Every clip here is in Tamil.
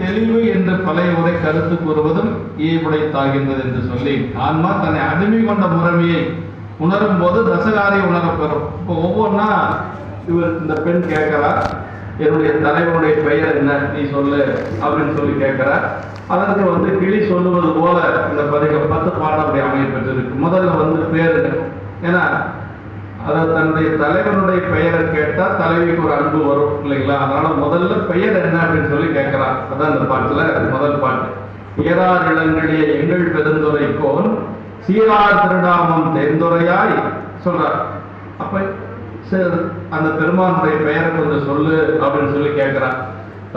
தெளிவு என்ற பழைய உரை கருத்து கூறுவதும் ஈவுடைத்தாகின்றது என்று சொல்லி ஆன்மா தன்னை அடிமை கொண்ட முறைமையை உணரும் போது ரசகாரை உணரப்பெறும். இப்போ ஒவ்வொன்றா இவர் இந்த பெண் கேட்கிறார், என்னுடைய தலைவனுடைய பெயர் என்ன நீ சொல்லு அப்படின்னு சொல்லி கேட்கிறார். அதற்கு கிளி சொல்லுவது போல இந்த 10 பாடம் அப்படி அமையப்பட்டிருக்கு. முதல்ல பேரு, ஏன்னா அதை தன்னுடைய தலைவனுடைய பெயரை கேட்டால் தலைவிக்கு ஒரு அன்பு வரும் இல்லைங்களா? அதனால முதல்ல பெயர் என்ன அப்படின்னு சொல்லி கேட்கிறார். அதான் இந்த பாட்டுல முதல் பாட்டு. ஏறார் இளங்களிய எங்கள் பெருந்துரைக்கோன் சீரார் திருநாமம் தேர்ந்துரையாய் சொல்றார். அப்ப அந்த பெருமானுடைய பெயரை கொஞ்சம் சொல்லு அப்படின்னு சொல்லி கேட்கிறார்.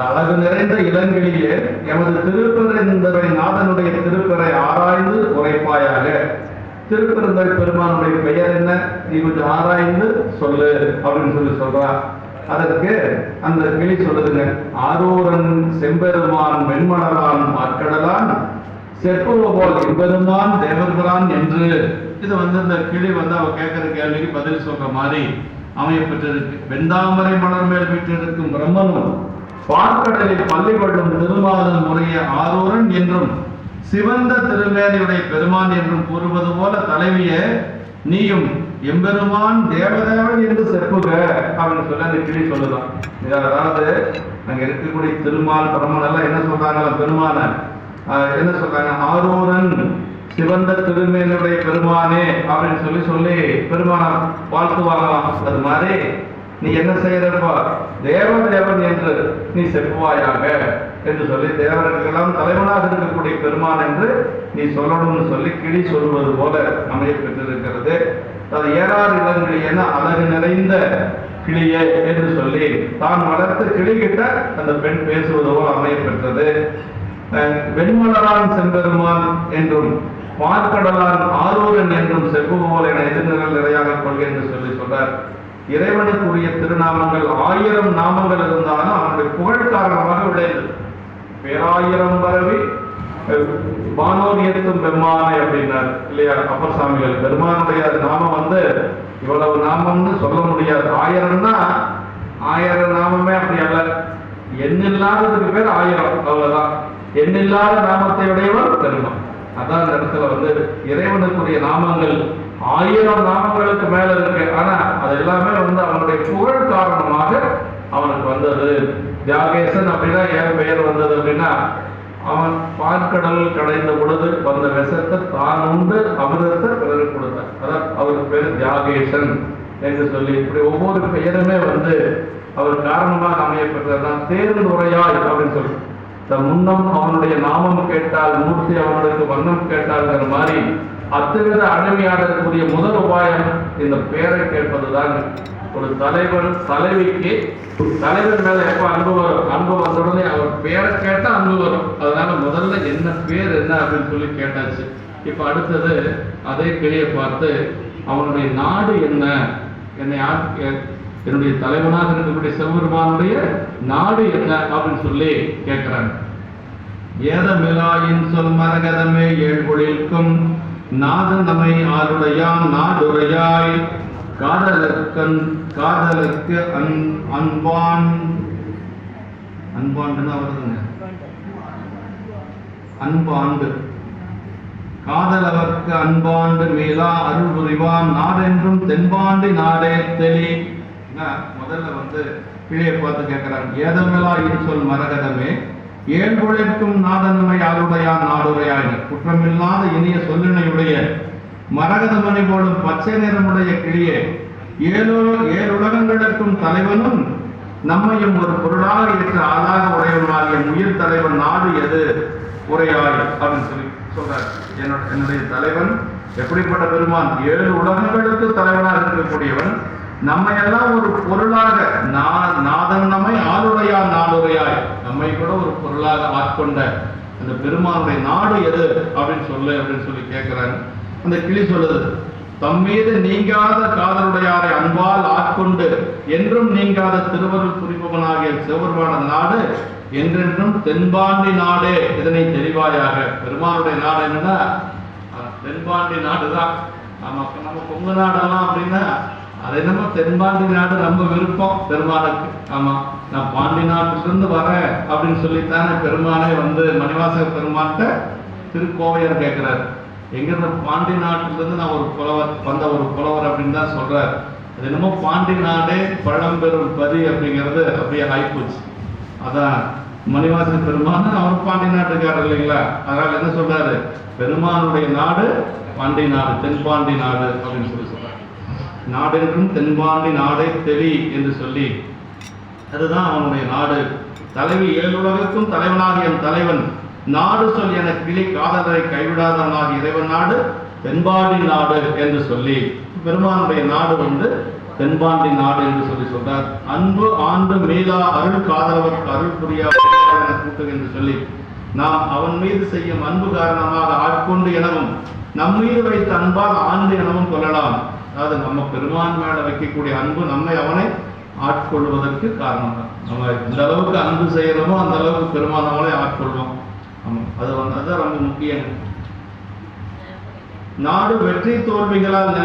அழகு நிறைந்த இளங்கிலேயே எமது திருப்பெருந்துறை நாதனுடைய திருப்பெறை ஆராய்ந்து உரைப்பாயாக. திருப்பெருந்துறை பெருமானுடைய பெயர் என்ன நீ கொஞ்சம் ஆராய்ந்து சொல்லு அப்படின்னு சொல்லி சொல்றார். அதற்கு அந்த கிளி சொல்லுதுங்க, ஆரூரன் செம்பெருமான் வெண்மணலான் ஆட்கடலான் செப்புவ போல் எம்பெருமான் தேவர்கிறான் என்று. இது இந்த கிளி அவ கேட்கிற கேள்விக்கு பதில் சொல்ற மாதிரி அமையப்பட்டிருக்கு. வெந்தாமரை மலர் மேல் வீட்டிருக்கும் பிரம்மனும் பார்க்கடலில் பள்ளி கொள்ளும் திருமாதன் முறைய ஆரூரன் என்றும் சிவந்த திருமேனியுடைய பெருமான் என்றும் கூறுவது போல தலைவிய நீயும் எம்பெருமான் தேவதேவன் என்று செப்புக அப்படின்னு சொல்லி அந்த கிளி சொல்லுதான். அதாவது அங்க இருக்கக்கூடிய திருமால் பிரம்மன் எல்லாம் என்ன சொல்றாங்க, பெருமான என்ன சொல்றாங்க, ஆரூரன் சிவந்த திருமேனியுடைய பெருமானே அப்படின்னு சொல்லி பெருமான வாழ்த்துவாங்களாம். அது மாதிரி நீ என்ன செய்யறப்பா, தேவதேவன் என்று நீ செப்புவாயாக என்று சொல்லி தேவர்களுக்கெல்லாம் தலைவனாக இருக்கக்கூடிய பெருமான் என்று நீ சொல்லணும்னு சொல்லி கிளி சொல்வது போல அமைய பெற்றிருக்கிறது. அது ஏறார் இளங்கிளி என அழகு நிறைந்த கிளியே என்று சொல்லி தான் வளர்த்து கிளிகிட்ட அந்த பெண் பேசுவது போல அமைய பெற்றது. வெண்மலரான் செம்பெருமான் என்றும் பார்க்கடலான் ஆரூரன் என்றும் செப்பு போல என எதிர்நிலை நிறையாக கொள்கை என்று சொல்லி சொல்றார். இறைவனுக்குரிய திருநாமங்கள் 1000 நாமங்கள் இருந்தாலும் அவனுடைய புகழ் காரணமாக விளையுது. பேராயிரம் பரவி வானோரியத்தும் பெருமானை அப்படின்னார் இல்லையா அப்பர் சாமிகள். பெருமானுடைய நாமம் இவ்வளவு நாமம்னு சொல்ல முடியாது. 1000ன்னா 1000 நாமமே அப்படி அல்ல. எண்ணில்லாததுக்கு பேர் 1000, அவ்வளவுதான். எண்ணில்லாத நாமத்தை உடையவர் பெருமான். அதான் இந்த இடத்துல இறைவனுக்குரிய நாமங்கள் 1000 நாமங்களுக்கு மேல இருக்கு. ஆனா அது எல்லாமே அவனுடைய புகழ் காரணமாக அவனுக்கு வந்தது. தியாகேசன் அப்படின்னா ஏன் பெயர் வந்தது அப்படின்னா, அவன் பார்க்கடல் கடைந்த பொழுது வந்த விஷத்தை தான் உண்டு அமிர்தத்தை பிறருக்கு கொடுத்தார். அதான் அவருக்கு பேர் தியாகேசன் என்று சொல்லி இப்படி ஒவ்வொரு பெயருமே அவர் காரணமாக அமையப்பட்டதுதான். தேர்ந்துரையாய் அப்படின்னு சொல்லி முன்னம் அவனுடைய நாமம் கேட்டால் மூர்த்தி அவனுக்கு வண்ணம் கேட்டால்ங்கிற மாதிரி அத்துவித அடிமையாடக்கூடிய முதல் உபாயம் இந்த பெயரை கேட்பதுதான். ஒரு தலைவிக்கு தலைவர் மேல எப்ப அன்பு வரும், அன்பு வந்தவுடனே அவர் பெயரை கேட்டா அன்பு வரும். அதனால முதல்ல என்ன பேர் என்ன அப்படின்னு சொல்லி கேட்டாச்சு. இப்ப அடுத்தது அதே கிளியை பார்த்து அவனுடைய நாடு என்ன, என்னுடைய தலைவனாக இருக்கக்கூடிய சிவபெருமானுடைய நாடு என்ன அப்படின்னு சொல்லி கேட்கிறாங்க. ஏதமிலாயின் சொல் மரகதமே ஏழ்கொழில்கும் நாதன் நம்மை ஆருடையான் நாடுரையாய் காதலுக்கு அன்பாண்டுன்னு வருதுங்க. அன்பாண்டு காதலவர்க்கு அன்பாண்டு மேலா அருள் புரிவான் நாடென்றும் தென்பாண்டி நாடே தெளி. முதல்ல கீழே பார்த்து கேட்கிறான். ஏதமிலா சொல் மரகதமே ஏழ்கொழிற்கும் நாதன்மை ஆளுடையான் நாடுரையாய். குற்றமில்லாத இனிய சொல்லினையுடைய மரகதமணி போடும் பச்சை நிறமுடைய கிளியே, 7 உலகங்களுக்கும் தலைவனும் நம்மையும் ஒரு பொருளாக ஏற்ற ஆளாக உடையவனாகிய உயிர் தலைவன் நாடு எது உரையாய் அப்படின்னு சொல்லி சொல்றார். என்னுடைய தலைவன் எப்படிப்பட்ட பெருமான், 7 உலகங்களுக்கு தலைவனாக இருக்கக்கூடியவன், நம்மை எல்லாம் ஒரு பொருளாக நாதன் நம்மை ஆளுடையான் நாடுரையாய், நம்மை கூட ஒரு பொருளாக ஆட்கொண்ட அந்த பெருமானுடைய நாடு எது அப்படின்னு சொல்லி கேட்கிறாங்க. அந்த கிளி சொல்லுது, தம் மீது நீங்காத காதலுடையாரை அன்பால் ஆட்கொண்டு என்றும் நீங்காத திருவருள் குறிப்பவனாகிய சிவபெருமான நாடு என்றென்றும் தென்பாண்டி நாடே இதனை தெரிவாயாக. பெருமானுடைய நாடு என்னன்னா தென்பாண்டி நாடு தான். நம்ம கொங்கு நாடெல்லாம் அப்படின்னா அது என்னமோ தென்பாண்டி நாடு ரொம்ப விருப்பம் பெருமானுக்கு. ஆமா, நான் பாண்டி நாட்டிலிருந்து வரேன் அப்படின்னு சொல்லித்தானே பெருமானே வந்து மணிவாசக பெருமான்கிட்ட திருக்கோவையார் கேட்கிறார். எங்கிருந்து பாண்டி நாட்டிலிருந்து நான் ஒரு புலவர் வந்த ஒரு புலவர் அப்படின்னு தான் சொல்றார். அது என்னமோ பாண்டி நாடே பழம்பெரும் பதி அப்படிங்கிறது அப்படியே ஆயிப்போச்சு. அதான் மணிவாசக பெருமான் அவர் பாண்டி நாட்டுக்காரர் இல்லைங்களா? அதனால என்ன சொல்றாரு, பெருமானுடைய நாடு பாண்டி நாடு, தென்பாண்டி நாடு அப்படின்னு சொல்லி சொல்றாரு. நாடென்றும் தென்பாண்டி நாடே தெளி என்று சொல்லி அதுதான் அவனுடைய நாடு. தலைவி ஏழுலகுக்கும் தலைவனாகிய என் தலைவன் நாடு சொல் என கிளி காதலரை கைவிடாதவனாகிய இறைவன் நாடு தென்பாண்டி நாடு என்று சொல்லி பெருமானுடைய நாடு வந்து தென்பாண்டி நாடு என்று சொல்லி சொல்றார். அன்பு ஆண்டு மீளா அருள் காதலவர் அருள் புரியா கூட்டு என்று சொல்லி நாம் அவன் மீது செய்யும் அன்பு காரணமாக ஆட்கொண்டு எனவும் நம் மீது வைத்த அன்பால் ஆண்டு எனவும் கொள்ளலாம். அதாவது நம்ம பெருமான் மேல வைக்கக்கூடிய அன்பு நம்மை அவனை ஆட்கொள்வதற்கு காரணம் தான். நம்ம எந்த அளவுக்கு அன்பு செய்யறோமோ அந்த அளவுக்கு பெருமான் அவனை ஆட்கொள்வோம். ஆமா, அது வந்து அதுதான் ரொம்ப முக்கியம். நாடு வெற்றி தோல்விகளால்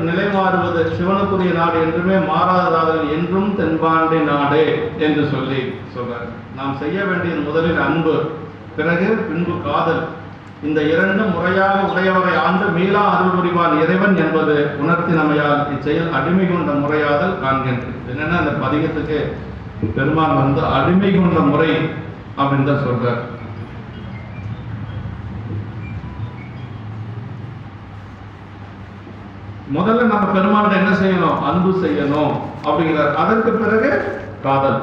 நிலைமாறுவது சிவனுக்குரிய நாடு என்றுமே மாறாததாதல் என்றும் தென்பாண்டி நாடே என்று சொல்லி சொல்றார். நாம் செய்ய வேண்டியது முதலில் அன்பு, பிறகு பின்பு காதல். இந்த இரண்டும் முறையாக உடையவரை ஆண்டு மீளா அருள் புரிவான் இறைவன் என்பது உணர்த்தினமையால் இச்செயல் அடிமை கொண்ட முறையாதல் காண்கின்றது. என்னன்னா அந்த பதிகத்துக்கு பெருமான் வந்து அடிமை கொண்ட முறை அப்படின்னு தான் சொல்றார். முதல்ல நம்ம பெருமான் என்ன செய்யணும், அன்பு செய்யணும் அப்படிங்கிறார். அதற்கு பிறகு காதல்.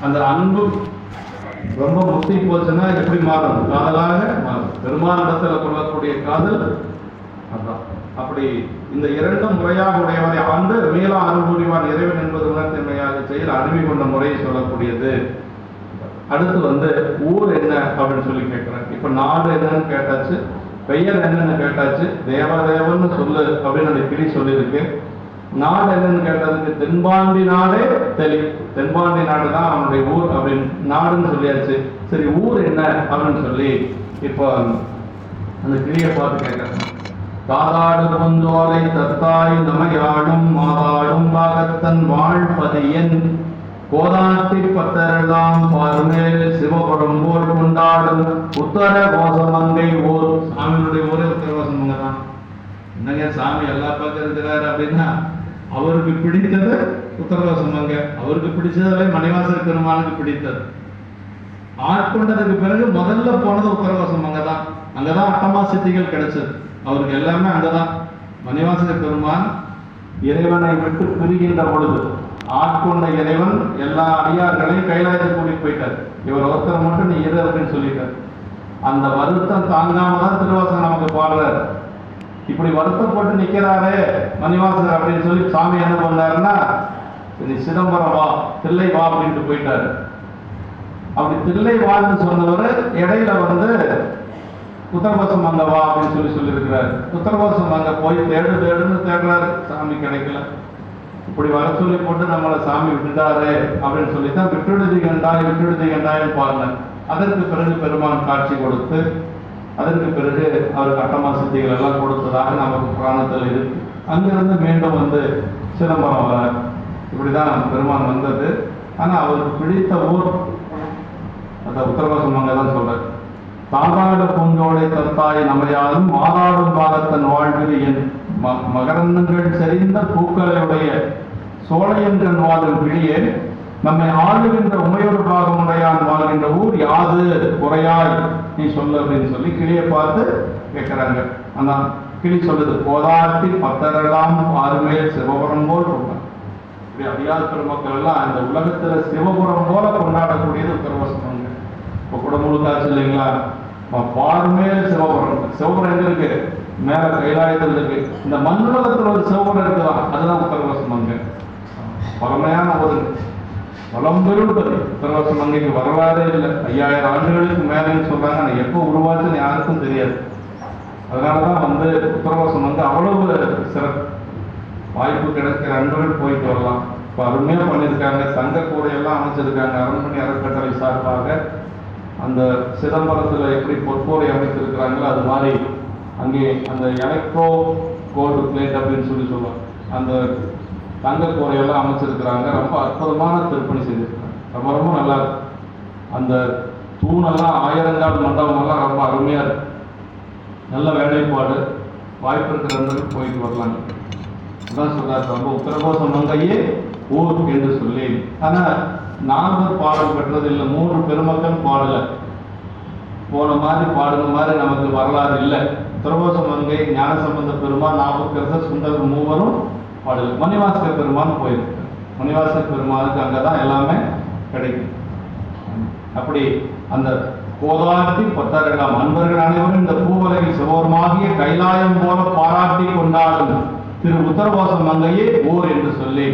அந்த அன்பு ரொம்ப முத்தி போச்சுன்னா எப்படி மாறும், காதலாக மாறும். பெருமான் இடத்துல கொள்ளக்கூடிய காதல் அதான். அப்படி இந்த இரண்டும் முறையாக உடையவரை ஆண்டு மீளா அருள் புரிவான் இறைவன் என்பது உணர்த்தமையாக செயல் அடிமை கொண்ட முறையை சொல்லக்கூடியது. அடுத்து வந்து ஊர் என்ன அப்படின்னு சொல்லி கேட்கிறேன். இப்ப நாடு என்னன்னு கேட்டாச்சு, பெயர் என்னன்னு கேட்டாச்சு, தேவதேவன்னு சொல்லு அப்படின்னு அந்த கிளி சொல்லியிருக்கு. நாடு என்னன்னு கேட்டதுக்கு தென்பாண்டி நாடே தெளி, தென்பாண்டி நாடு தான் அவனுடைய ஊர் அப்படின்னு நாடுன்னு சொல்லியாச்சு. சரி, ஊர் என்ன அப்படின்னு சொல்லி இப்போ அந்த கிளியை பார்த்து கேட்கிறேன். காதாடு பொந்தோலை தத்தாய் நமையாடும் மாதாடும் பாகத்தன் வாழ்பதியன் கோதாட்டி பத்தரெல்லாம் பார்மேல் சிவபுரம் போல் கொண்டாடும் உத்தர கோசமங்கை ஊர். சாமியினுடைய ஊரே உத்தர கோசமங்கை தான். என்னங்க சாமி எல்லா பக்கம் இருக்கிறாரு அப்படின்னா அவருக்கு பிடித்தது உத்தர கோசமங்கை, அவருக்கு பிடிச்சதாலே மணிவாசக பெருமானுக்கு பிடித்தது. ஆட்கொண்டதுக்கு பிறகு முதல்ல போனது உத்தர கோசமங்கை தான். அங்கதான் அட்டமா சித்திகள் கிடைச்சது அவருக்கு, எல்லாமே அங்கதான். மணிவாசக பெருமான் இறைவனை விட்டு பிரிகின்ற பொழுது ஆட்கொண்ட இறைவன் எல்லா அடியார்களையும் கைலாயத்துக்கு கூட்டிட்டு போயிட்டார். இவர் ஒருத்தர் மட்டும் நீ இரு அப்படின்னு சொல்லிட்டார். அந்த வருத்தம் தாங்காம தான் திருவாசகம் நமக்கு பாடுறாரு. இப்படி வருத்தப்பட்டு நிக்கிறாரே மணிவாசகர் அப்படின்னு சொல்லி சாமி என்ன பண்ணாருன்னா, நீ சிதம்பரம் வா, தில்லை வா அப்படின்ட்டு போயிட்டாரு. அப்படி தில்லை வான்னு சொன்னவர் இடையில வந்து உத்தரகோசம் அங்க வா அப்படின்னு சொல்லி சொல்லியிருக்கிறாரு. உத்தரகோசம் அங்க போய் தேடுன்னு தேடுறாரு, சாமி கிடைக்கல. இப்படி வர சொல்லி போட்டு நம்மளை சாமி விட்டுட்டாரு அப்படின்னு சொல்லித்தான் விட்டுடுதி கண்டாய் பாருங்க. அதற்கு பிறகு பெருமான் காட்சி கொடுத்து அதற்கு பிறகு அவருக்கு அட்டமா சித்திகள் எல்லாம் கொடுத்ததாக நமக்கு புராணத்தில் இருக்கு. அங்கிருந்து மீண்டும் வந்து சிதம்பரம் வர இப்படிதான் பெருமான் வந்தது. ஆனா அவருக்கு பிடித்த ஊர் அந்த உத்தரகோசம் அங்கதான் சொல்றாரு. தாதாடு பூஞ்சோலை தத்தாய் நமையாலும் மாதாடும் பாகத்தன் வாழ்வில் என் மகரந்தங்கள் செறிந்த பூக்களையுடைய சோழையன்றன் வாழும் கிளியே நம்மை ஆளுகின்ற உமையொரு பாகமுடையான் வாழ்கின்ற ஊர் யாது குறையாய் நீ சொல்லு அப்படின்னு சொல்லி கிளியை பார்த்து கேட்கிறாங்க. ஆனா கிளி சொல்லுது, கோதாட்டி பத்தரெல்லாம் ஆறுமேல் சிவபுரம் போல் சொல்றாங்க. இப்படி அடியார் பெருமக்கள் எல்லாம் இந்த உலகத்துல சிவபுரம் போல கொண்டாடக்கூடியது உத்தரகோசம். இப்ப கூட முழுக்காச்சு இல்லைங்களா, பார்மேல் சிவபுரம். சிவபுரம் எங்க இருக்கு, மேல கைலாயத்தில் இருக்கு. இந்த மண்ணுலகத்தில் ஒரு சிவபுரம் இருக்குதான், அதுதான் உத்தரகோசம் மங்கை. பழமையான ஒரு பழம்பெரும் உத்தரகோசம் மங்கைக்கு வரலாறே இல்லை. 5000 ஆண்டுகளுக்கு மேலேன்னு சொல்றாங்க. ஆனால் எப்போ உருவாச்சுன்னு யாருக்கும் தெரியாது. அதனாலதான் வந்து உத்தரகோசம் மங்கை அவ்வளவு சிறப்பு. வாய்ப்பு கிடைக்கிற அன்பர்கள் போயிட்டு வரலாம். இப்போ அருமையாக பண்ணியிருக்காங்க. தங்க கூரையெல்லாம் அமைச்சிருக்காங்க. அரண்மனை அறக்கட்டளை சார்பாக அந்த சிதம்பரத்தில் எப்படி பொற்கோரை அமைத்திருக்கிறாங்களோ அது மாதிரி அங்கே அந்த எலக்ட்ரோ கோல்டு பிளேட் அப்படின்னு சொல்லி சொல்லுவாங்க. அந்த தங்க கூரையெல்லாம் அமைச்சிருக்கிறாங்க. ரொம்ப அற்புதமான திருப்பணி செஞ்சிருக்காங்க. ரொம்ப ரொம்ப நல்லா இருக்கு. அந்த தூணெல்லாம் ஆயிரங்கால் மண்டபமெல்லாம் ரொம்ப அருமையாக இருக்கு. நல்ல வேலைப்பாடு. வாய்ப்பு இருக்கிறவங்களுக்கு போயிட்டு வரலாம். அதான் சொல்றாரு, ரொம்ப உத்தரகோச மங்கையே ஊர் என்று சொல்லி. ஆனால் நால்வர் பாடல் பெற்றது இல்லை, 3 பெருமக்கள் பாடலை போன மாதிரி பாடுன மாதிரி நமக்கு வரலாறு இல்லை. உத்தரகோச மங்கை, ஞானசம்பந்த பெருமான், நாவுக்கரசர், சுந்தரர் மூவரும் பாடல். மணிவாசக பெருமான் போயிருக்கு. மணிவாசக பெருமானுக்கு அங்கே தான் எல்லாமே கிடைக்கும். அப்படி அந்த கோதாட்டி பத்தரெல்லாம் அன்பர்கள் அனைவரும் இந்த பூவலையில் சிவருமாகிய கைலாயம் போல பாராட்டி கொண்டாடும் திரு உத்தரகோச மங்கையே ஊர் என்று சொல்லி,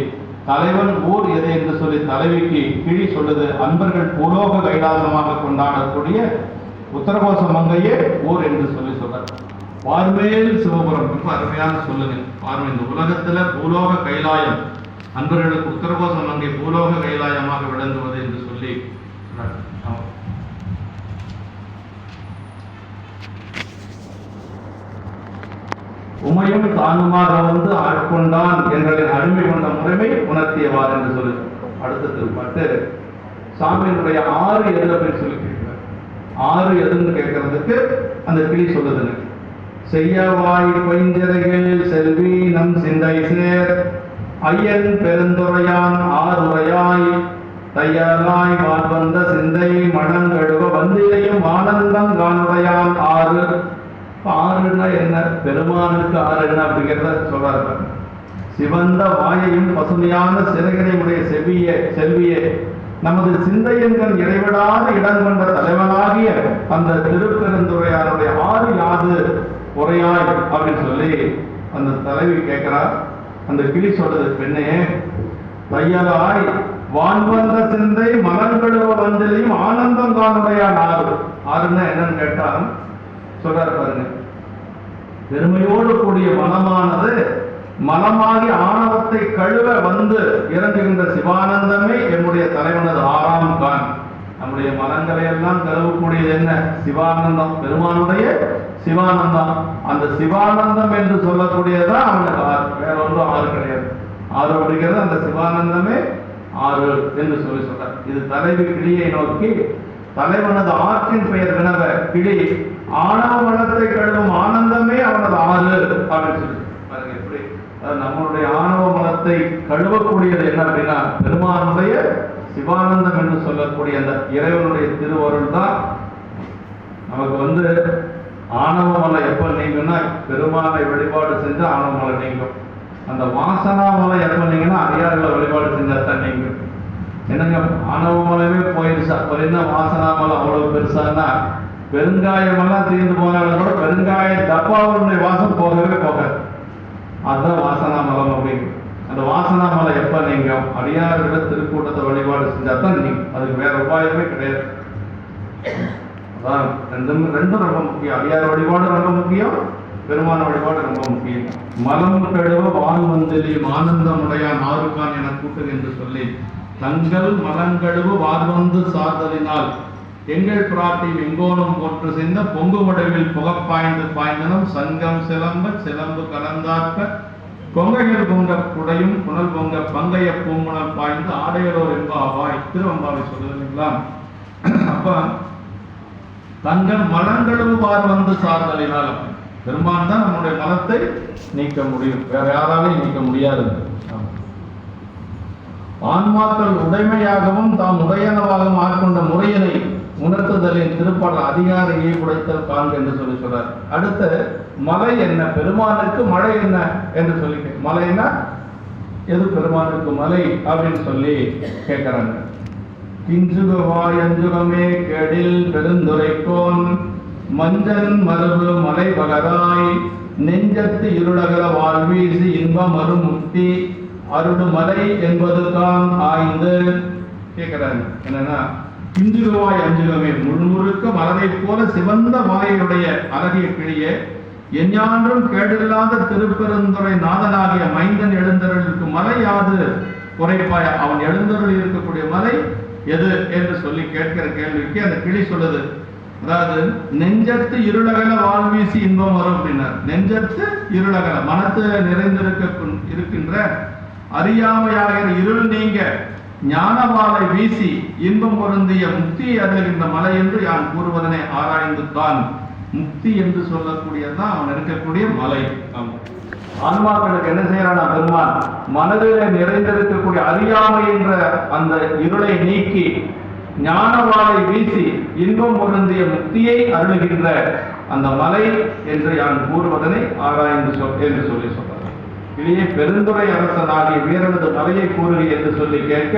தலைவன் ஊர் எது என்று சொல்லி தலைவிக்கு கிழி சொல்லுது. அன்பர்கள் பூலோக கைலாசமாக கொண்டாடக்கூடிய உத்தரகோச மங்கையே ஊர் என்று சொல்லி சொல்றார். பார்மேல் சிவபுரம், ரொம்ப அருமையான சொல்லுங்க. பார்வை இந்த உலகத்துல பூலோக கைலாயம், அன்பர்களுக்கு உத்தரகோச மங்கை பூலோக கைலாயமாக விளங்குவது என்று சொல்லி உமையும் தானுமாக வந்து ஆட்கொண்டான் எங்களின் அடிமை கொண்ட முறைமை உணர்த்தியவார் என்று சொல்லி அடுத்த திருப்பாட்டு சாமியினுடைய 6 எது அப்படின்னு சொல்லி கேட்கிறார். 6 எதுன்னு கேட்கறதுக்கு அந்த கிளி சொல்லுதுன்னு, செய்யவாய் பைஞ்சரைகள் செல்வி நம் சிந்தை சேர் ஐயன் பெருந்துரையான் ஆறுரையாய் தையலாய் வாழ்வந்த சிந்தை மணங்கழுவ வந்திலையும் ஆனந்தம் காணுடையான் 6. 6ன்னா என்ன, பெருமானுக்கு 6 என்ன அப்படிங்கிறத சொல்றாரு. சிவந்த வாயையும் பசுமையான சிறகினை உடைய செல்வியே நமது சிந்தையன்கள் இடைவிடாத இடம் கொண்ட தலைவனாகிய அந்த திருப்பெருந்துரையாருடைய 6 யாது உரையாய் அப்படின்னு சொல்லி அந்த தலைவி கேட்கிறார். அந்த கிளி சொல்றது, பெண்ணே தையலாய் வான்வந்த சிந்தை மலர்களுவ வந்திலையும் ஆனந்தம் காணுடையான் 6. 6ன்னா என்னன்னு கேட்டா சொல்றாரு பாருங்க, பெருமையோடு கூடிய மனமானது மனமாகி ஆணவத்தை கழுவ வந்து இறங்குகின்ற சிவானந்தமே என்னுடைய தலைவனது 6ஆம் கான். நம்முடைய மனங்களை எல்லாம் கழுவக்கூடியது என்ன, சிவானந்தம், பெருமானுடைய சிவானந்தம். அந்த சிவானந்தம் என்று சொல்லக்கூடியதான் அவனுக்கு 6, வேற ஒன்றும் 6 கிடையாது. 6 அப்படிங்கிறது அந்த சிவானந்தமே 6 என்று சொல்லி சொல்றார். இது தலைவி கிளியை நோக்கி, தலைவனது ஆற்றின் பெயர் வினவ கிளி ஆணவ மனத்தை கழுவும் ஆனந்தமே அவனது 6 அப்படின்னு சொல்லி பாருங்க. எப்படி நம்மளுடைய ஆணவ மனத்தை கழுவக்கூடியது என்ன அப்படின்னா பெருமானுடைய சிவானந்தம் என்று சொல்லக்கூடிய அந்த இறைவனுடைய திருவருள் தான் நமக்கு வந்து ஆணவ மலை எப்ப நீங்கன்னா பெருமானை வழிபாடு செஞ்சா ஆணவ மலை நீங்கும். அந்த வாசனா மலை எப்ப நீங்கன்னா அடியார்களை வழிபாடு செஞ்சா தான் நீங்கும். என்னங்க ஆணவ மலையே போயிடுச்சா, அப்புறம் என்ன வாசனா மலை அவ்வளவு பெருசானா, பெருங்காயமெல்லாம் தீர்ந்து போனாலும் கூட பெருங்காய டப்பாவுடைய வாசம் போகவே போகாது. அதுதான் வாசனா மலம் அப்படின்னு. அந்த வாசனா மலை எப்ப நீங்கும், அடியார்களை திருக்கூட்டத்தை வழிபாடு செஞ்சா தான் நீங்க, அதுக்கு வேற உபாயமே கிடையாது. அதான் ரெண்டும் ரொம்ப முக்கியம். அடியார் வழிபாடு ரொம்ப முக்கியம், பெருமான வழிபாடு ரொம்ப முக்கியம். மலம் கழுவ வான் வந்திலையும் ஆனந்தம் உடையான் 6 கான் என கூட்டு என்று சொல்லி, தங்கள் மலங்கழுவு வார்வந்து சார்ந்ததினால் எங்கள் பிராட்டியும் எங்கோனும் போற்று செய்த பொங்கு உடவில் புகப்பாய்ந்து பாய்ந்தனும் சங்கம் சிலம்பு கலந்தாக்க கொங்கைகள் பொங்க குடையும் புனல் பொங்க பங்கைய பூங்குணல் பாய்ந்து ஆடையலோர் என்பாவாய் திருவம்பாவை சொல்லுவீங்களா. அப்ப தங்கள் மலங்கழுவு வார்வந்து சார்ந்ததினால் பெருமான் தான் நம்முடைய மலத்தை நீக்க முடியும், வேற யாராலையும் நீக்க முடியாது. ஆன்மாக்கள் உடைமையாகவும் தாம் உடையனவாகவும் ஆட்கொண்ட முறையினை உணர்த்துதலின் திருப்பாடல் அதிகாரியை உடைத்தல் காண்க என்று சொல்லி சொல்றார். அடுத்து மலை என்ன, பெருமானுக்கு மழை என்ன என்று சொல்லி, மலைன்னா எது பெருமானுக்கு மலை அப்படின்னு சொல்லி கேட்கிறாங்க. கிஞ்சுகவாய் அஞ்சுகமே கேடில் பெருந்துரைக்கோன் மஞ்சன் மரபு மலை பகராய் நெஞ்சத்து இருளகர வாழ்வீசி இன்பம் அருமுக்தி அருடுமலை என்பது தான் ஆய்ந்து கேட்கிறாங்க. என்னன்னா கிஞ்சுகவாய் அஞ்சுகமே, முழுமுழுக்க மலரை போல சிவந்த வாயுடைய அழகிய கிளியே, எஞ்ஞான்றும் கேடில்லாத திருப்பெருந்துறை நாதனாகிய மைந்தன் எழுந்தருளுக்கு மலை யாது குறைப்பாய, அவன் எழுந்தருள் இருக்கக்கூடிய மலை எது என்று சொல்லி கேட்கிற கேள்விக்கு அந்த கிளி சொல்லுது, அதாவது நெஞ்சத்து இருளகல வாழ்வீசி இன்பம் வரும் அப்படின்னார். நெஞ்சத்து இருளகல, மனத்து நிறைந்திருக்கின்ற அறியாமையாகிற இருள் நீங்க ஞானவாளை வீசி இன்பம் பொருந்திய முக்தியை அருளுகின்ற மலை என்று யான் கூறுவதனை ஆராய்ந்து தான் முக்தி என்று சொல்லக்கூடியதுதான் அவன் இருக்கக்கூடிய மலை. ஆன்மாக்களுக்கு என்ன செய்யறான் பெருமான்? மனதிலே நிறைந்திருக்கக்கூடிய அறியாமை என்ற அந்த இருளை நீக்கி ஞானவாளை வீசி இன்பம் பொருந்திய முக்தியை அருளுகின்ற அந்த மலை என்று யான் கூறுவதனை ஆராய்ந்து என்று சொல்லி சொல்றார். இதையே பெருந்துறை அரசனாகிய வீரனது மலையை கூறுக என்று சொல்லி கேட்க,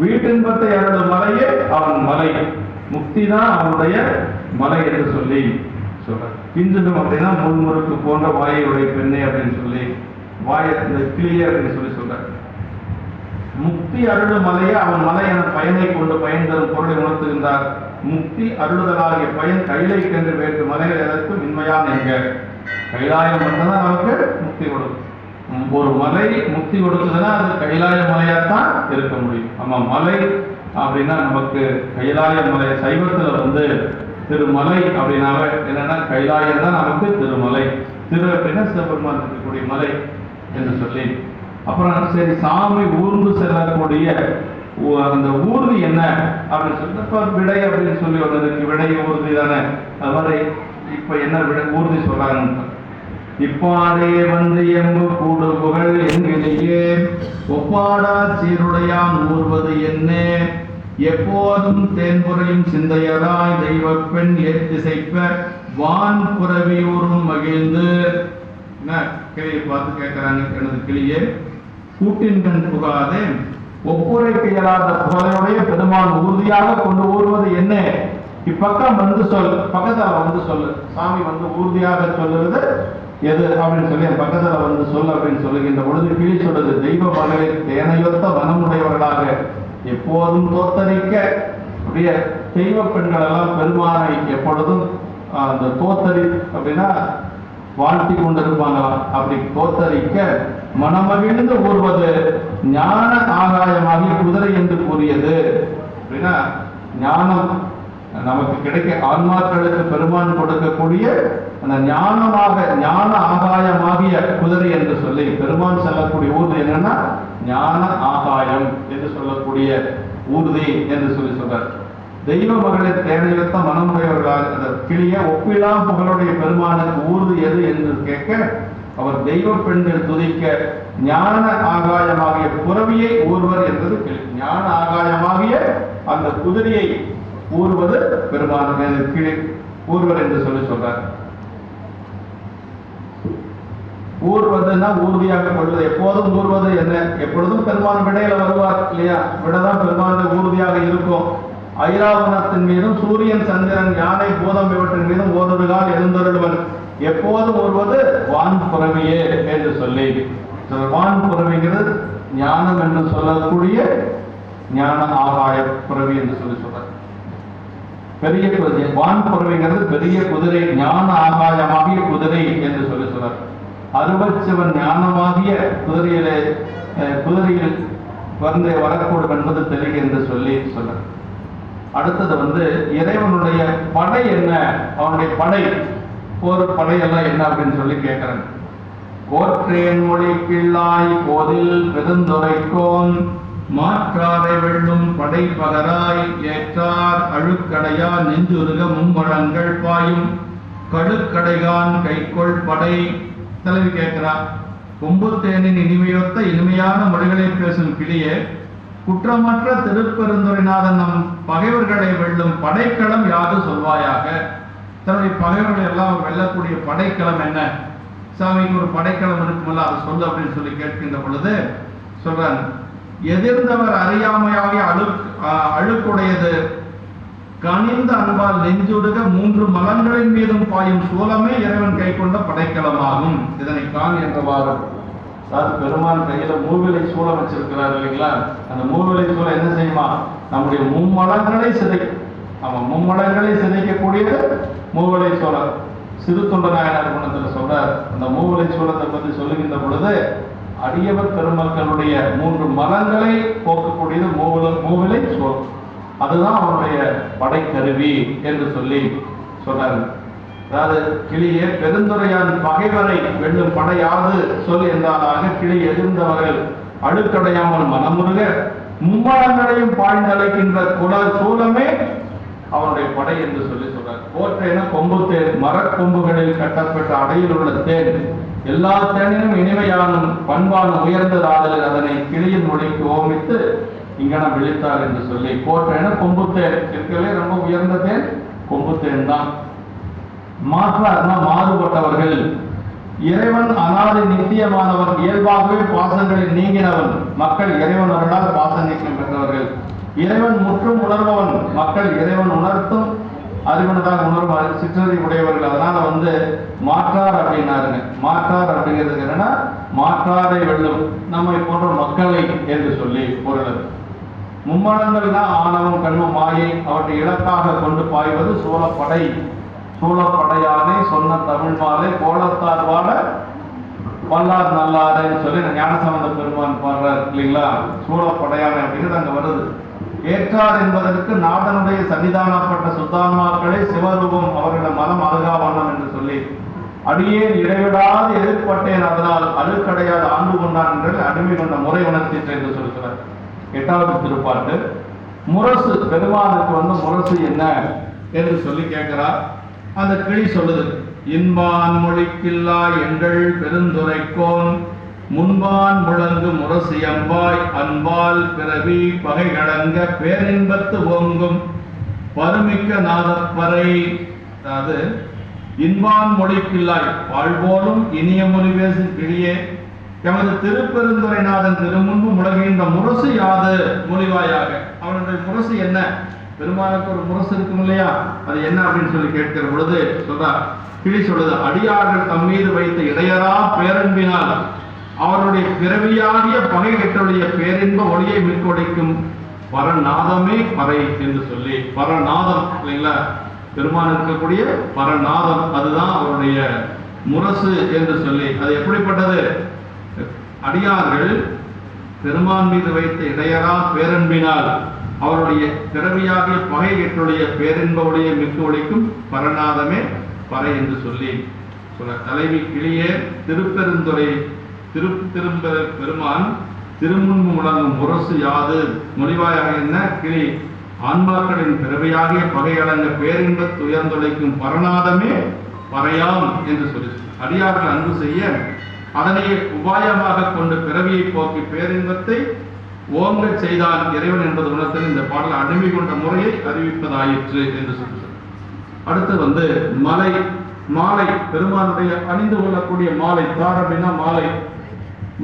வீட்டின்பத்தை அருளும் மலையே அவன் மலை, முக்தி தான் அவனுடைய மலை என்று சொல்லி சொல்ற. பிஞ்சிடும் அப்படின்னா முன்முறுக்கு போன்ற வாயுடைய பெண்ணே அப்படின்னு சொல்லி வாய கிளியே அப்படின்னு சொல்லி சொல்ற. முக்தி அருளும் மலையே அவன் மலை என பயனை கொண்டு பயன் தரும் பொருளை உணர்த்துகின்றார். முக்தி அருளுதலாகிய பயன் கைலை கண்டு வேற்று மலைகள் எதற்கும் இன்மையான் என்க. கைலாயம் மட்டும்தான் நமக்கு முக்தி கொடுக்கும். ஒரு மலை முக்தி கொடுக்குதுன்னா அது கைலாய மலையாத்தான் இருக்க முடியும். ஆமா, மலை அப்படின்னா நமக்கு கைலாய மலை. சைவத்துல திருமலை அப்படின்னாவே என்னன்னா கைலாயம் தான் நமக்கு திருமலை. திரு அப்படின்னா சிவபெருமான் இருக்கக்கூடிய மலை என்று சொல்லி, அப்புறம் சரி சாமி ஊர்ந்து செல்லக்கூடிய அந்த ஊர்தி என்ன அப்படின்னு சொல்லிட்டு விடை அப்படின்னு சொல்லி வந்ததுக்கு விடை ஊர்தி தானே. அது மாதிரி இப்ப என்ன விடை ஊர்தி சொல்றாங்க, இப்பாடே எம்பு கூடு புகழ் என்கிலேயே ஒப்பாடா சீருடையான் ஊர்வது என்ன, எப்போதும் தேன்புறையும் சிந்தையராய் தெய்வ பெண் ஏத்திசைப்ப வான் புறவியூரும் மகிழ்ந்து. கிளியை பார்த்து கேட்கிறாங்க, எனது கிளியே கூட்டின் கண் புகாதே ஒப்புரைக்கு இயலாத புகழையுடைய பெருமான் உறுதியாக கொண்டு ஊறுவது என்ன, இப்பக்கம் சொல், பக்கத்துல சொல்லு. சாமி உறுதியாக சொல்லுவது எது அப்படின்னு சொல்லி பக்கத்துல சொல் அப்படின்னு சொல்லுகின்ற பொழுது கிளி சொல்றது, தெய்வ மகளிர் தேனையொத்த வனமுடையவர்களாக எப்போதும் தோத்தரிக்க. அப்படியே தெய்வ பெண்கள் எல்லாம் பெருமானை எப்பொழுதும் அந்த தோத்தரி அப்படின்னா வாழ்த்தி கொண்டிருப்பாங்களாம். அப்படி தோத்தரிக்க மனமகிழ்ந்து ஊர்வது ஞான ஆகாயமாகிய குதிரை என்று கூறியது. அப்படின்னா ஞானம் நமக்கு கிடைக்க ஆன்மாக்களுக்கு பெருமான் கொடுக்கக்கூடிய அந்த ஞான ஆகாயமாகிய குதிரை என்று சொல்லி பெருமான் செல்லக்கூடிய ஊர்தி என்னன்னா ஞான ஆகாயம் என்று சொல்லக்கூடிய ஊர்தி என்று சொல்லி சொல்றார். தெய்வ மகளிர் தேவையொத்த மனமுடையவர்களாக அந்த கிளிய ஒப்பிலா புகழுடைய பெருமானுக்கு ஊர்தி எது என்று கேட்க, அவர் தெய்வ பெண்கள் துதிக்க ஞான ஆகாயமாகிய புறவியை ஊர்வர் என்பது கிளி. ஞான ஆகாயமாகிய அந்த குதிரையை ஊர்வது பெருமான் கிளி ஊர்வர் என்று சொல்லி சொல்றார். ஊர்வதுன்னா ஊர்தியாக கொள்வது. எப்போதும் ஊர்வது என்ன, எப்பொழுதும் பெருமான் விடையில வருவார் இல்லையா, விடதான் பெருமானுடைய ஊர்தியாக இருக்கும். ஐராவணத்தின் மீதும் சூரியன் சந்திரன் யானை பூதம் இவற்றின் மீதும் ஓரொரு கால் எழுந்தருள்வன் எப்போதும் ஊர்வது வான் புறவியே என்று சொல்லி. வான் புறவிங்கிறது ஞானம் என்று சொல்லக்கூடிய ஞான ஆகாய புறவி என்று சொல்லி சொல்றார். பெரிய குதிரை வான் புறவிங்கிறது பெரிய குதிரை, ஞான ஆகாயமாகிய குதிரை என்று சொல்லி சொல்றார். அருவச்சிவன் ஞானமாகிய குதிரையில் வரக்கூடும் என்பது தெரியும் என்று சொல்லி சொல்றார். அடுத்தது இறைவனுடைய படை என்ன, அவனுடைய படை போர் படையெல்லாம் என்ன அப்படின்னு சொல்லி கேட்கிறேன். கோற்றேன் மொழி கிள்ளாய் கோதில் பெருந்துரைக்கோன் மாற்றாரை வெள்ளும் படை பகராய் ஏற்றார் அழுக்கடையா நெஞ்சுருக மும்மழங்கள் பாயும் கடுக்கடைகான் கைக்கொள் படை. தலைவி கேட்கிறார், கொம்புத்தேனின் இனிமையொத்த இனிமையான மொழிகளை பேசும் கிளியே, குற்றமற்ற திருப்பெருந்துரைநாதன் நம் பகைவர்களை வெல்லும் படைக்களம் யாது சொல்வாயாக. தன்னுடைய பகைவர்களை எல்லாம் வெல்லக்கூடிய படைக்களம் என்ன, சாமிக்கு ஒரு படைக்களம் இருக்குமல்ல, அதை சொல்லு அப்படின்னு சொல்லி கேட்கின்ற பொழுது சொல்றான், எதிர்ந்தவர் அறியாமையாகிய அழுக்குடையது கனிந்த அன்பால் நெஞ்சுடுக மூன்று மலங்களின் மீதும் பாயும் சூலமே இறைவன் கை கொண்ட படைக்கலமாகும். இதனை காண் என்றவாறு. அதாவது பெருமான் கையில மூவிலை சூலம் வச்சிருக்கிறார் இல்லைங்களா, அந்த மூவிலை சூலம் என்ன செய்யுமா, நம்முடைய மும்மலங்களை மும்மலங்களை சிதைக்கக்கூடியது மூவிலை சூலம். சிறு தொண்ட நாயனார் குணத்துல சொல்றார், அந்த மூவிலை சூலத்தை பற்றி சொல்லுகின்ற பொழுது அடியவர் பெருமக்களுடைய மூன்று மலங்களை போக்கக்கூடியது மூவிலை சூலம். அதுதான் அவனுடைய படைக்கருவி என்று சொல்லி சொல்றாரு. அதாவது கிளியே பெருந்துரையான் பகைவரை வெல்லும் படையாது சொல் என்றாலாக கிளி எதிர்ந்தவர்கள் அழுக்கடையாமல் மனமுருக மும்மலங்களையும் பாய்ந்து அழைக்கின்ற குடல் சூலமே அவனுடைய படை என்று சொல்லி சொல்றார். கோட்டைன கொம்பு தேன், மரக்கொம்புகளில் கட்டப்பட்ட அடையில் உள்ள தேன் எல்லா தேனிலும் இனிமையானும் பண்பானும் உயர்ந்ததாதலில் அதனை கிளியின் மொழிக்கு ஓமித்து இங்கனம் விழித்தார் என்று சொல்லி கோட்டைன கொம்பு தேன் இருக்கிறதே ரொம்ப உயர்ந்த தேன் கொம்பு தேன் தான். மாற்றார்னா மாறுபட்டவர்கள். இறைவன் அனாதி நித்தியமானவன், இயல்பாகவே பாசங்களில் நீங்கினவன், மக்கள் இறைவன் அருளால் பாச நீக்கம் பெற்றவர்கள். இறைவன் முற்றும் உணர்பவன், மக்கள் இறைவன் உணர்த்தும் அறிவனதாக உணர்வு சிற்றறி உடையவர்கள். அதனால மாற்றார் அப்படின்னாருங்க. மாற்றார் அப்படிங்கிறது என்னன்னா மாற்றாரை வெல்லும் நம்மை போன்ற மக்களை என்று சொல்லி பொருள். மும்மலங்கள்னா ஆணவம் கண்மம் மாயை அவற்றை இலக்காக கொண்டு பாய்வது சூழப்படை. சூழப்படையானை சொன்ன தமிழ் மாலை கோலத்தார் வாழ வல்லார் நல்லாருன்னு சொல்லி ஞானசம்பந்த பெருமான் பாடுறார் இல்லைங்களா. சூழப்படையானை அப்படிங்கிறது அங்க வருது. ஏற்றார் என்பதற்கு நாடனுடைய சன்னிதானப்பட்ட சுத்தான்மாக்களே சிவரூபம் அவர்களின் மனம் அருகா வண்ணம் என்று சொல்லி அடியேன் இடைவிடாது எதிர்பட்டேன் அதனால் அழுக்கடையாது ஆண்டு கொண்டான் என்று அடிமை கொண்ட முறை உணர்த்திற்று என்று சொல்கிறார். 8வது திருப்பாட்டு. முரசு பெருமானுக்கு முரசு என்ன என்று சொல்லி கேட்கிறார். அந்த கிளி சொல்லுது, இன்பான் மொழிக்கில்லா எங்கள் பெருந்துரைக்கோன் முன்பான் முழங்கு முரசு அம்பாய் அன்பால் பிறவி பகை கடங்க பேரின்பத்து ஓங்கும் பருமிக்க நாதப்பறை. அதாவது இன்பான் மொழிக்கில்லாய் வாழ்போலும் இனிய மொழி பேசும் கிளியே எமது திருப்பெருந்துரைநாதன் திருமுன்பு முழங்குகின்ற முரசு யாது மொழிவாயாக. அவனுடைய முரசு என்ன? பெருமானுக்கு ஒரு முரசு இருக்கும் இல்லையா, அது என்ன அப்படின்னு சொல்லி கேட்கிற பொழுது சொல்றார். கிளி சொல்லுது, அடியார்கள் தம் மீது வைத்த இடையரா பேரன்பினால் அவருடைய பிறவியாகிய பகை கெட்டொழிய பேரின்ப ஒளியை மிக்கொழிக்கும் பரநாதமே பறை என்று சொல்லி. பரநாதம் இல்லைங்களா, பெருமான் இருக்கக்கூடிய பரநாதம், அதுதான் அவருடைய முரசு என்று சொல்லி. அது எப்படிப்பட்டது? அடியார்கள் பெருமான் மீது வைத்த இடையரா பேரன்பினால் அவருடைய பிறவியாகிய பகை கெட்டுடைய பேரின்ப ஒளியை மிக்க ஒழிக்கும் பரநாதமே பறை என்று சொல்லி சொல்ல. தலைவி கிளியே திருப்பெருந்துறை பெருமான் திருமுன்பு முழங்கும் முரசு யாது மொழிவாயாக என்ன? கிளி ஆன்மாக்களின் பிறவியாகிய பகையடங்க பேரின்பத் உயர்ந்துழைக்கும் பரநாதமே பறையாம் என்று சொல்லி. அடியார்கள் அன்பு செய்ய அதனை உபாயமாக கொண்டு பிறவியை போக்கி பேரின்பத்தை ஓங்க செய்தான் இறைவன் என்பது உணர்த்தல் இந்த பாடல் அடிமை கொண்ட முறையை அறிவிப்பதாயிற்று என்று சொல்லி. அடுத்து மலை மாலை பெருமானுடைய அணிந்து கொள்ளக்கூடிய மாலை. தார் அப்படின்னா மாலை.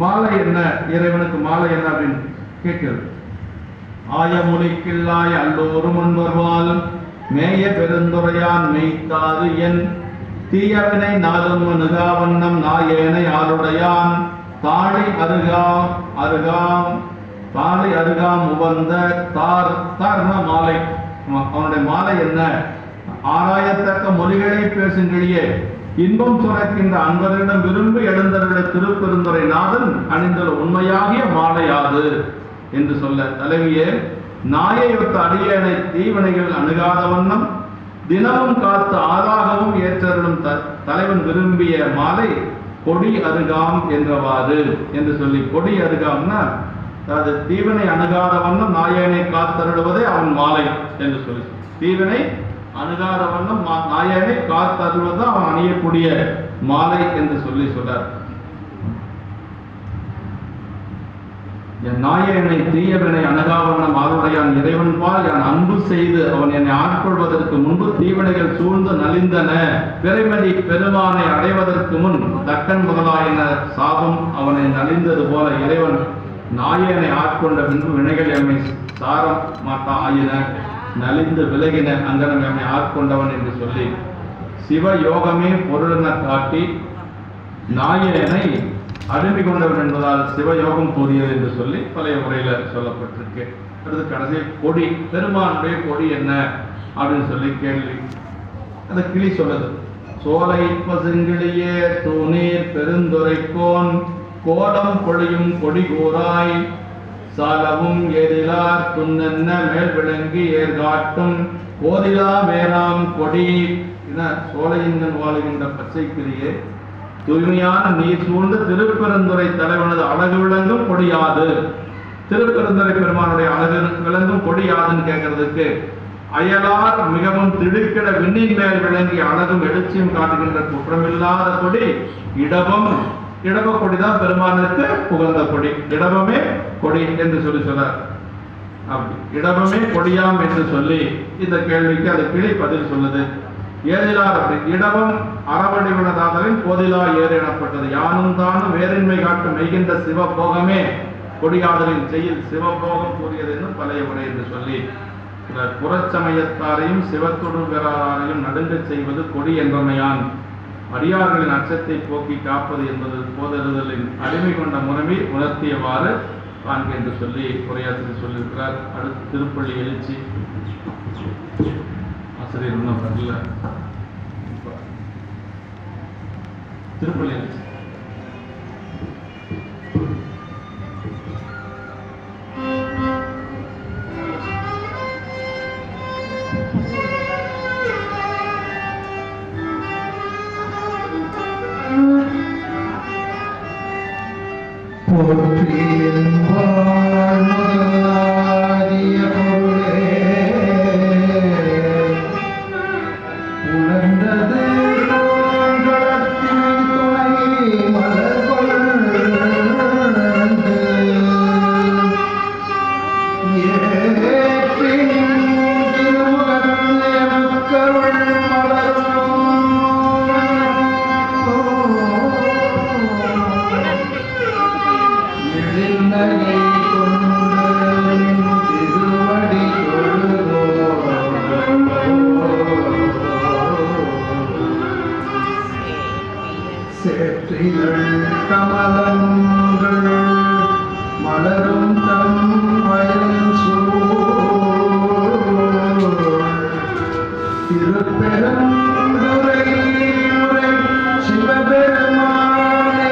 மாலை என்ன? இறைவனுக்கு மாலை என்ன அப்படின்னு கேட்கிறது. ஆயமொழிக்கில்லாய் அல்லோரும் முன்வருவாலும் மேய பெருந்துரையான் மெய்த்தாது என் தீயவனை நாளும் அணுகாவண்ணம் நாயேனை ஆளுடையான் தாழி அருகாம் உவந்த தார்ன மாலை. அவனுடைய மாலை என்ன? ஆராயத்தக்க மொழிகளை பேசுங்கிறியே இன்பம் சுரக்கின்ற அன்பரிடம் விரும்பி எழுந்தருடைய திருப்பெருந்துரை நாதன் அணிந்துள்ள உண்மையாகிய மாலையாது என்று சொல்ல. தலைவியே நாயையொத்த அடியேனை தீவனைகள் அணுகாத வண்ணம் தினமும் காத்து ஆதாகவும் ஏற்றருளும் தலைவன் விரும்பிய மாலை கொடி அருகாம் என்றவாறு என்று சொல்லி. கொடி அருகாம்னா அதாவது தீவனை அணுகாத வண்ணம் நாயனை காத்தருளுவதே அவன் மாலை என்று சொல்லி. தீவனை அணுகாத வண்ணம் நாயனை காத்தருள்வதுதான் அவன் அணியக்கூடிய மாலை என்று சொல்லி சொல்றார். என் நாயனை தீயவனை அணுகாவண்ணம் ஆளுடையான் இறைவன்பால் என் அன்பு செய்து அவன் என்னை ஆட்கொள்வதற்கு முன்பு தீவனைகள் சூழ்ந்து நலிந்தன. பிறைமதி பெருமானை அடைவதற்கு முன் தக்கன் முதலாயின சாபம் அவனை நலிந்தது போல இறைவன் நாயனை ஆட்கொண்ட பின்பு வினைகள் எம்மை சாரம் மாட்டா ஆயின நலிந்து விலகின அங்கனம் எம்மை ஆட்கொண்டவன் என்று சொல்லி சிவ யோகமே பொருளென காட்டி நாயனை அடிமை கொண்டவன் என்பதால் சிவயோகம் கூறியது என்று சொல்லி பழைய முறையில சொல்லப்பட்டிருக்கு. அடுத்து கடைசியில் கொடி. பெருமானுடைய கொடி என்ன அப்படின்னு சொல்லி கேள்வி. அந்த கிளி சொல்லுது, சோலை பசுங்கிளியே தூணீர் பெருந்துரைக்கோன் கோலம் பொழியும் கொடி கூறாய் சாலவும் ஏதிலார் துண்ணென்ன மேல் விளங்கி ஏற்காட்டும் கோதிலா வேறாம் கொடி. சோலையின்கண் வாழுகின்ற பச்சை கிளியே தூய்மையான நீர் சூழ்ந்த திருப்பெருந்துறை தலைவனது அழகு விளங்கும் கொடியாது திருப்பெருந்துறை பெருமானுடைய அழகு விளங்கும் கொடி யாதுன்னு கேட்கறதுக்கு அயலார் மிகவும் திடுக்கிட விண்ணின் மேல் விளங்கிய அழகும் எழுச்சியும் காட்டுகின்ற குற்றமில்லாத கொடி இடபம். இடப கொடிதான் பெருமானுக்கு புகழ்ந்த கொடி. இடபமே கொடி என்று சொன்னார். அப்படி இடபமே கொடியாம் என்று சொல்லி இந்த கேள்விக்கு அது கிளி பதில் சொல்லுது. ஏதிலார் அப்படி இடபம் அறவடிவினதாதலின் போதிலா ஏறு எனப்பட்டது. யானும் தானும் வேறின்மை காட்டும் மெய்கின்ற சிவபோகமே கொடியாதலின் செய்யில் சிவபோகம் கூறியது என்னும் பழைய உரை என்று சொல்லி புறச்சமயத்தாரையும் சிவத்தொடுகிறாரையும் நடுங்கச் செய்வது கொடி என்றமையான் அடியார்களின் அச்சத்தை போக்கி காப்பது என்பது போதறுதலின் அடிமை கொண்ட முறைமை உணர்த்தியவாறு காண்க என்று சொல்லி உரையாசிரியர் சொல்லியிருக்கிறார். அடுத்து திருப்பள்ளி எழுச்சி ஆசிரியர் இன்னும் வரல. திருப்பள்ளி எழுச்சி கமலங்கள் மலரும் தம் வயல் திருப்பெருந்துறை சிவபெருமானே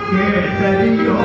கேட்டறியோ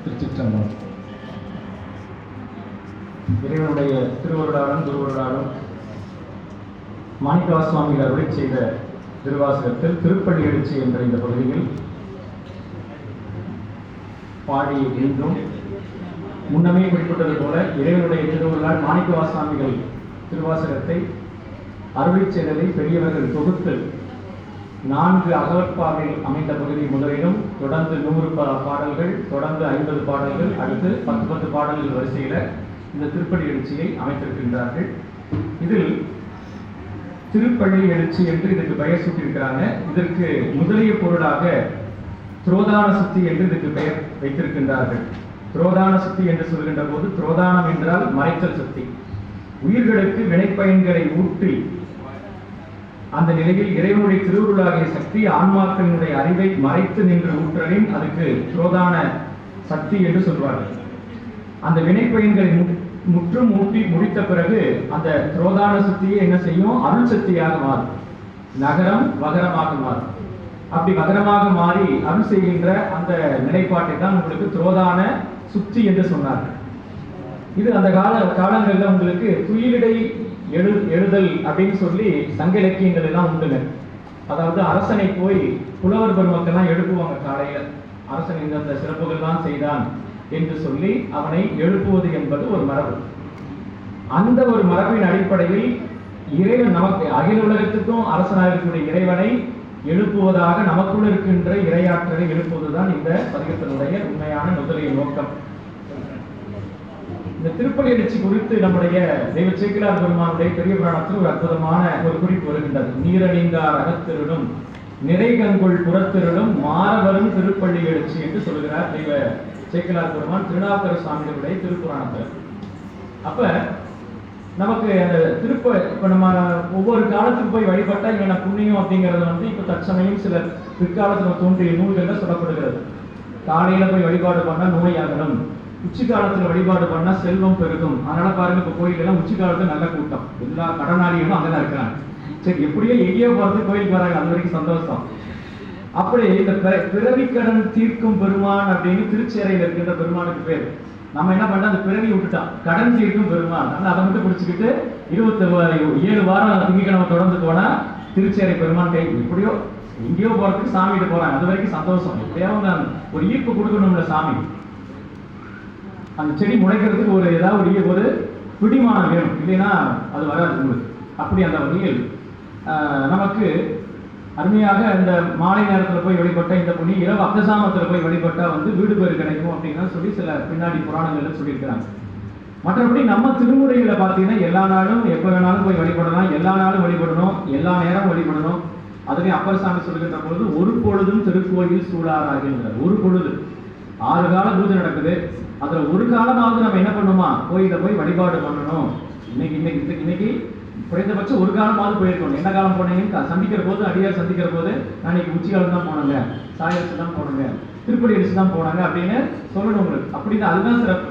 திருச்சிற்றம்பலம். இறைவனுடைய திருவருளாலும் குருவருளாலும் மாணிக்கவாசக சுவாமிகள் அருளை செய்த திருவாசகத்தில் திருப்பள்ளி எழுச்சி என்ற இந்த பகுதியில் பாடி எழுந்தும் முன்னமே குறிப்பிட்டது போல இறைவனுடைய திருவருளால் மாணிக்கவாசக சுவாமிகள் திருவாசகத்தை அருளை செய்ததை பெரியவர்கள் தொகுத்து 4 அகவற்பாவில் அமைந்த பகுதி முதலிலும் தொடர்ந்து 100 பாடல்கள், தொடர்ந்து 50 பாடல்கள், அடுத்து 10 பாடல்கள் வரிசையில் இந்த திருப்பள்ளி எழுச்சியை அமைத்திருக்கின்றார்கள். இதில் திருப்பள்ளி எழுச்சி என்று இதுக்கு பெயர் சூட்டியிருக்கிறாங்க. இதற்கு முதலிய பொருளாக துரோதான சுத்தி என்று இதுக்கு பெயர் வைத்திருக்கின்றார்கள். துரோதான சுத்தி என்று சொல்கின்ற போது, துரோதானம் என்றால் மறைத்தல் சுத்தி. உயிர்களுக்கு வினைப்பயன்களை ஊற்றி அந்த நிலையில் இறைவனுடைய திருவுருளாகிய சக்தி ஆன்மாக்களினுடைய அறிவை மறைத்து நின்று ஊற்றலின் அதுக்கு துரோதான சக்தி என்று சொல்வார்கள். அந்த வினைப்பயன்களை முற்றும் ஊட்டி முடித்த பிறகு அந்த துரோதான சக்தியை என்ன செய்யும்? அருள் சக்தியாக மாறும். நகரம் வகரமாக மாறும். அப்படி வகரமாக மாறி அருள் செய்கின்ற அந்த நிலைப்பாட்டை தான் உங்களுக்கு துரோதான சுத்தி என்று சொன்னார்கள். இது அந்த காலங்களில் உங்களுக்கு துயிலிடை எழுதல் அப்படின்னு சொல்லி சங்க இலக்கியங்கள் எல்லாம் உண்டுங்க. அதாவது அரசனை போய் புலவர் பெருமக்கெல்லாம் எழுப்புவாங்க. காலையில் அரசன் இந்த சிறப்புகள் தான் செய்தான் என்று சொல்லி அவனை எழுப்புவது என்பது ஒரு மரபு. அந்த ஒரு மரபின் அடிப்படையில் இறைவன் நமக்கு அகில உலகத்துக்கும் அரசனாக இருக்கக்கூடிய இறைவனை எழுப்புவதாக நமக்குள் இருக்கின்ற இறையாற்றலை எழுப்புவதுதான் இந்த பதிகத்தினுடைய உண்மையான முதலிய நோக்கம். இந்த திருப்பள்ளி எழுச்சி குறித்து நம்முடைய தெய்வ சேக்கிழார் பெருமானுடைய பெரிய புராணத்தில் ஒரு அற்புதமான ஒரு குறிப்பு வருகின்றது. நீரணிந்தார் அகத்திருளும் நிறைகங்குள் புறத்திருளும் மாறவரும் திருப்பள்ளி எழுச்சி என்று சொல்கிறார் தெய்வ சேக்கிழார் பெருமான் திருநாவுக்கர சுவாமிகளுடைய திருப்புராணத்தில். அப்ப நமக்கு அந்த இப்ப நம்ம ஒவ்வொரு காலத்துக்கு போய் வழிபட்டா இங்க புண்ணியம் அப்படிங்கிறது இப்ப தற்சமயம் சில பிற்காலத்துல தோன்றிய நூல்கள்ல சொல்லப்படுகிறது. காலையில போய் வழிபாடு பண்ணா நோயாகணும், உச்சி காலத்துல வழிபாடு பண்ணா செல்வம் பெருகும். அதனால பாருங்க இப்ப கோயிலெல்லாம் உச்சி காலத்துல நல்ல கூட்டம், எல்லா கடனாளிகளும் அங்கதான் இருக்கிறாங்க. சரி, எப்படியோ எங்கேயோ போறது கோயிலுக்கு வராங்க, அது வரைக்கும் சந்தோஷம். அப்படி இந்த பிறவி கடன் தீர்க்கும் பெருமான் அப்படின்னு திருச்சேரையில் இருக்கின்ற பெருமானுக்கு பேர். நம்ம என்ன பண்ண, அந்த பிறவி விட்டுட்டான், கடன் தீர்க்கும் பெருமான். அதனால அதை மட்டும் பிடிச்சிக்கிட்டு 27 வாரம் திங்கக்கிழமை தொடர்ந்து போனா திருச்சேரை பெருமான் கை எப்படியோ எங்கேயோ போறதுக்கு சாமிகிட்ட போறாங்க, அது வரைக்கும் சந்தோஷம். எப்படியாவது ஒரு ஈர்ப்பு கொடுக்கணும்ல சாமி. அந்த செடி முளைக்கிறதுக்கு ஒரு ஏதாவது ஒரு பிடிமானம் வேணும், இல்லைன்னா அது வராது உங்களுக்கு. அப்படி அந்த வகையில் நமக்கு அருமையாக இந்த மாலை நேரத்தில் போய் வழிபட்ட இந்த புண்ணி இரவு அப்தசாமத்தில் போய் வழிபட்டா வீடு பேர் கிடைக்கும் அப்படின்னா சொல்லி சில பின்னாடி புராணங்கள்ல சொல்லியிருக்கிறாங்க. மற்றபடி நம்ம திருமுறைகளை பார்த்தீங்கன்னா எல்லா நாளும் எப்போ வேணாலும் போய் வழிபடலாம், எல்லா நாளும் வழிபடணும், எல்லா நேரம் வழிபடணும். அதுவே அப்பர் சாமி சொல்கின்ற பொழுது ஒரு பொழுதும் திருக்கோயில் சூழாராகின்றார். ஒரு பொழுது 6 காலம் பூஜை நடக்குது, அதுல ஒரு காலமாவது நம்ம என்ன பண்ணுமா, கோயில போய் வழிபாடு பண்ணணும். இன்னைக்கு குறைந்தபட்சம் ஒரு காலமாவது போயிருக்கணும். என்ன காலம் போனீங்கன்னு சந்திக்கிற போது, அடியார் சந்திக்கிற போது நான் இன்னைக்கு உச்சி காலம் தான் போனாங்க, சாயரசு தான் போனாங்க, திருப்பதி அரிசி தான் போனாங்க அப்படின்னு சொல்லணும் உங்களுக்கு. அப்படிதான், அதுதான் சிறப்பு.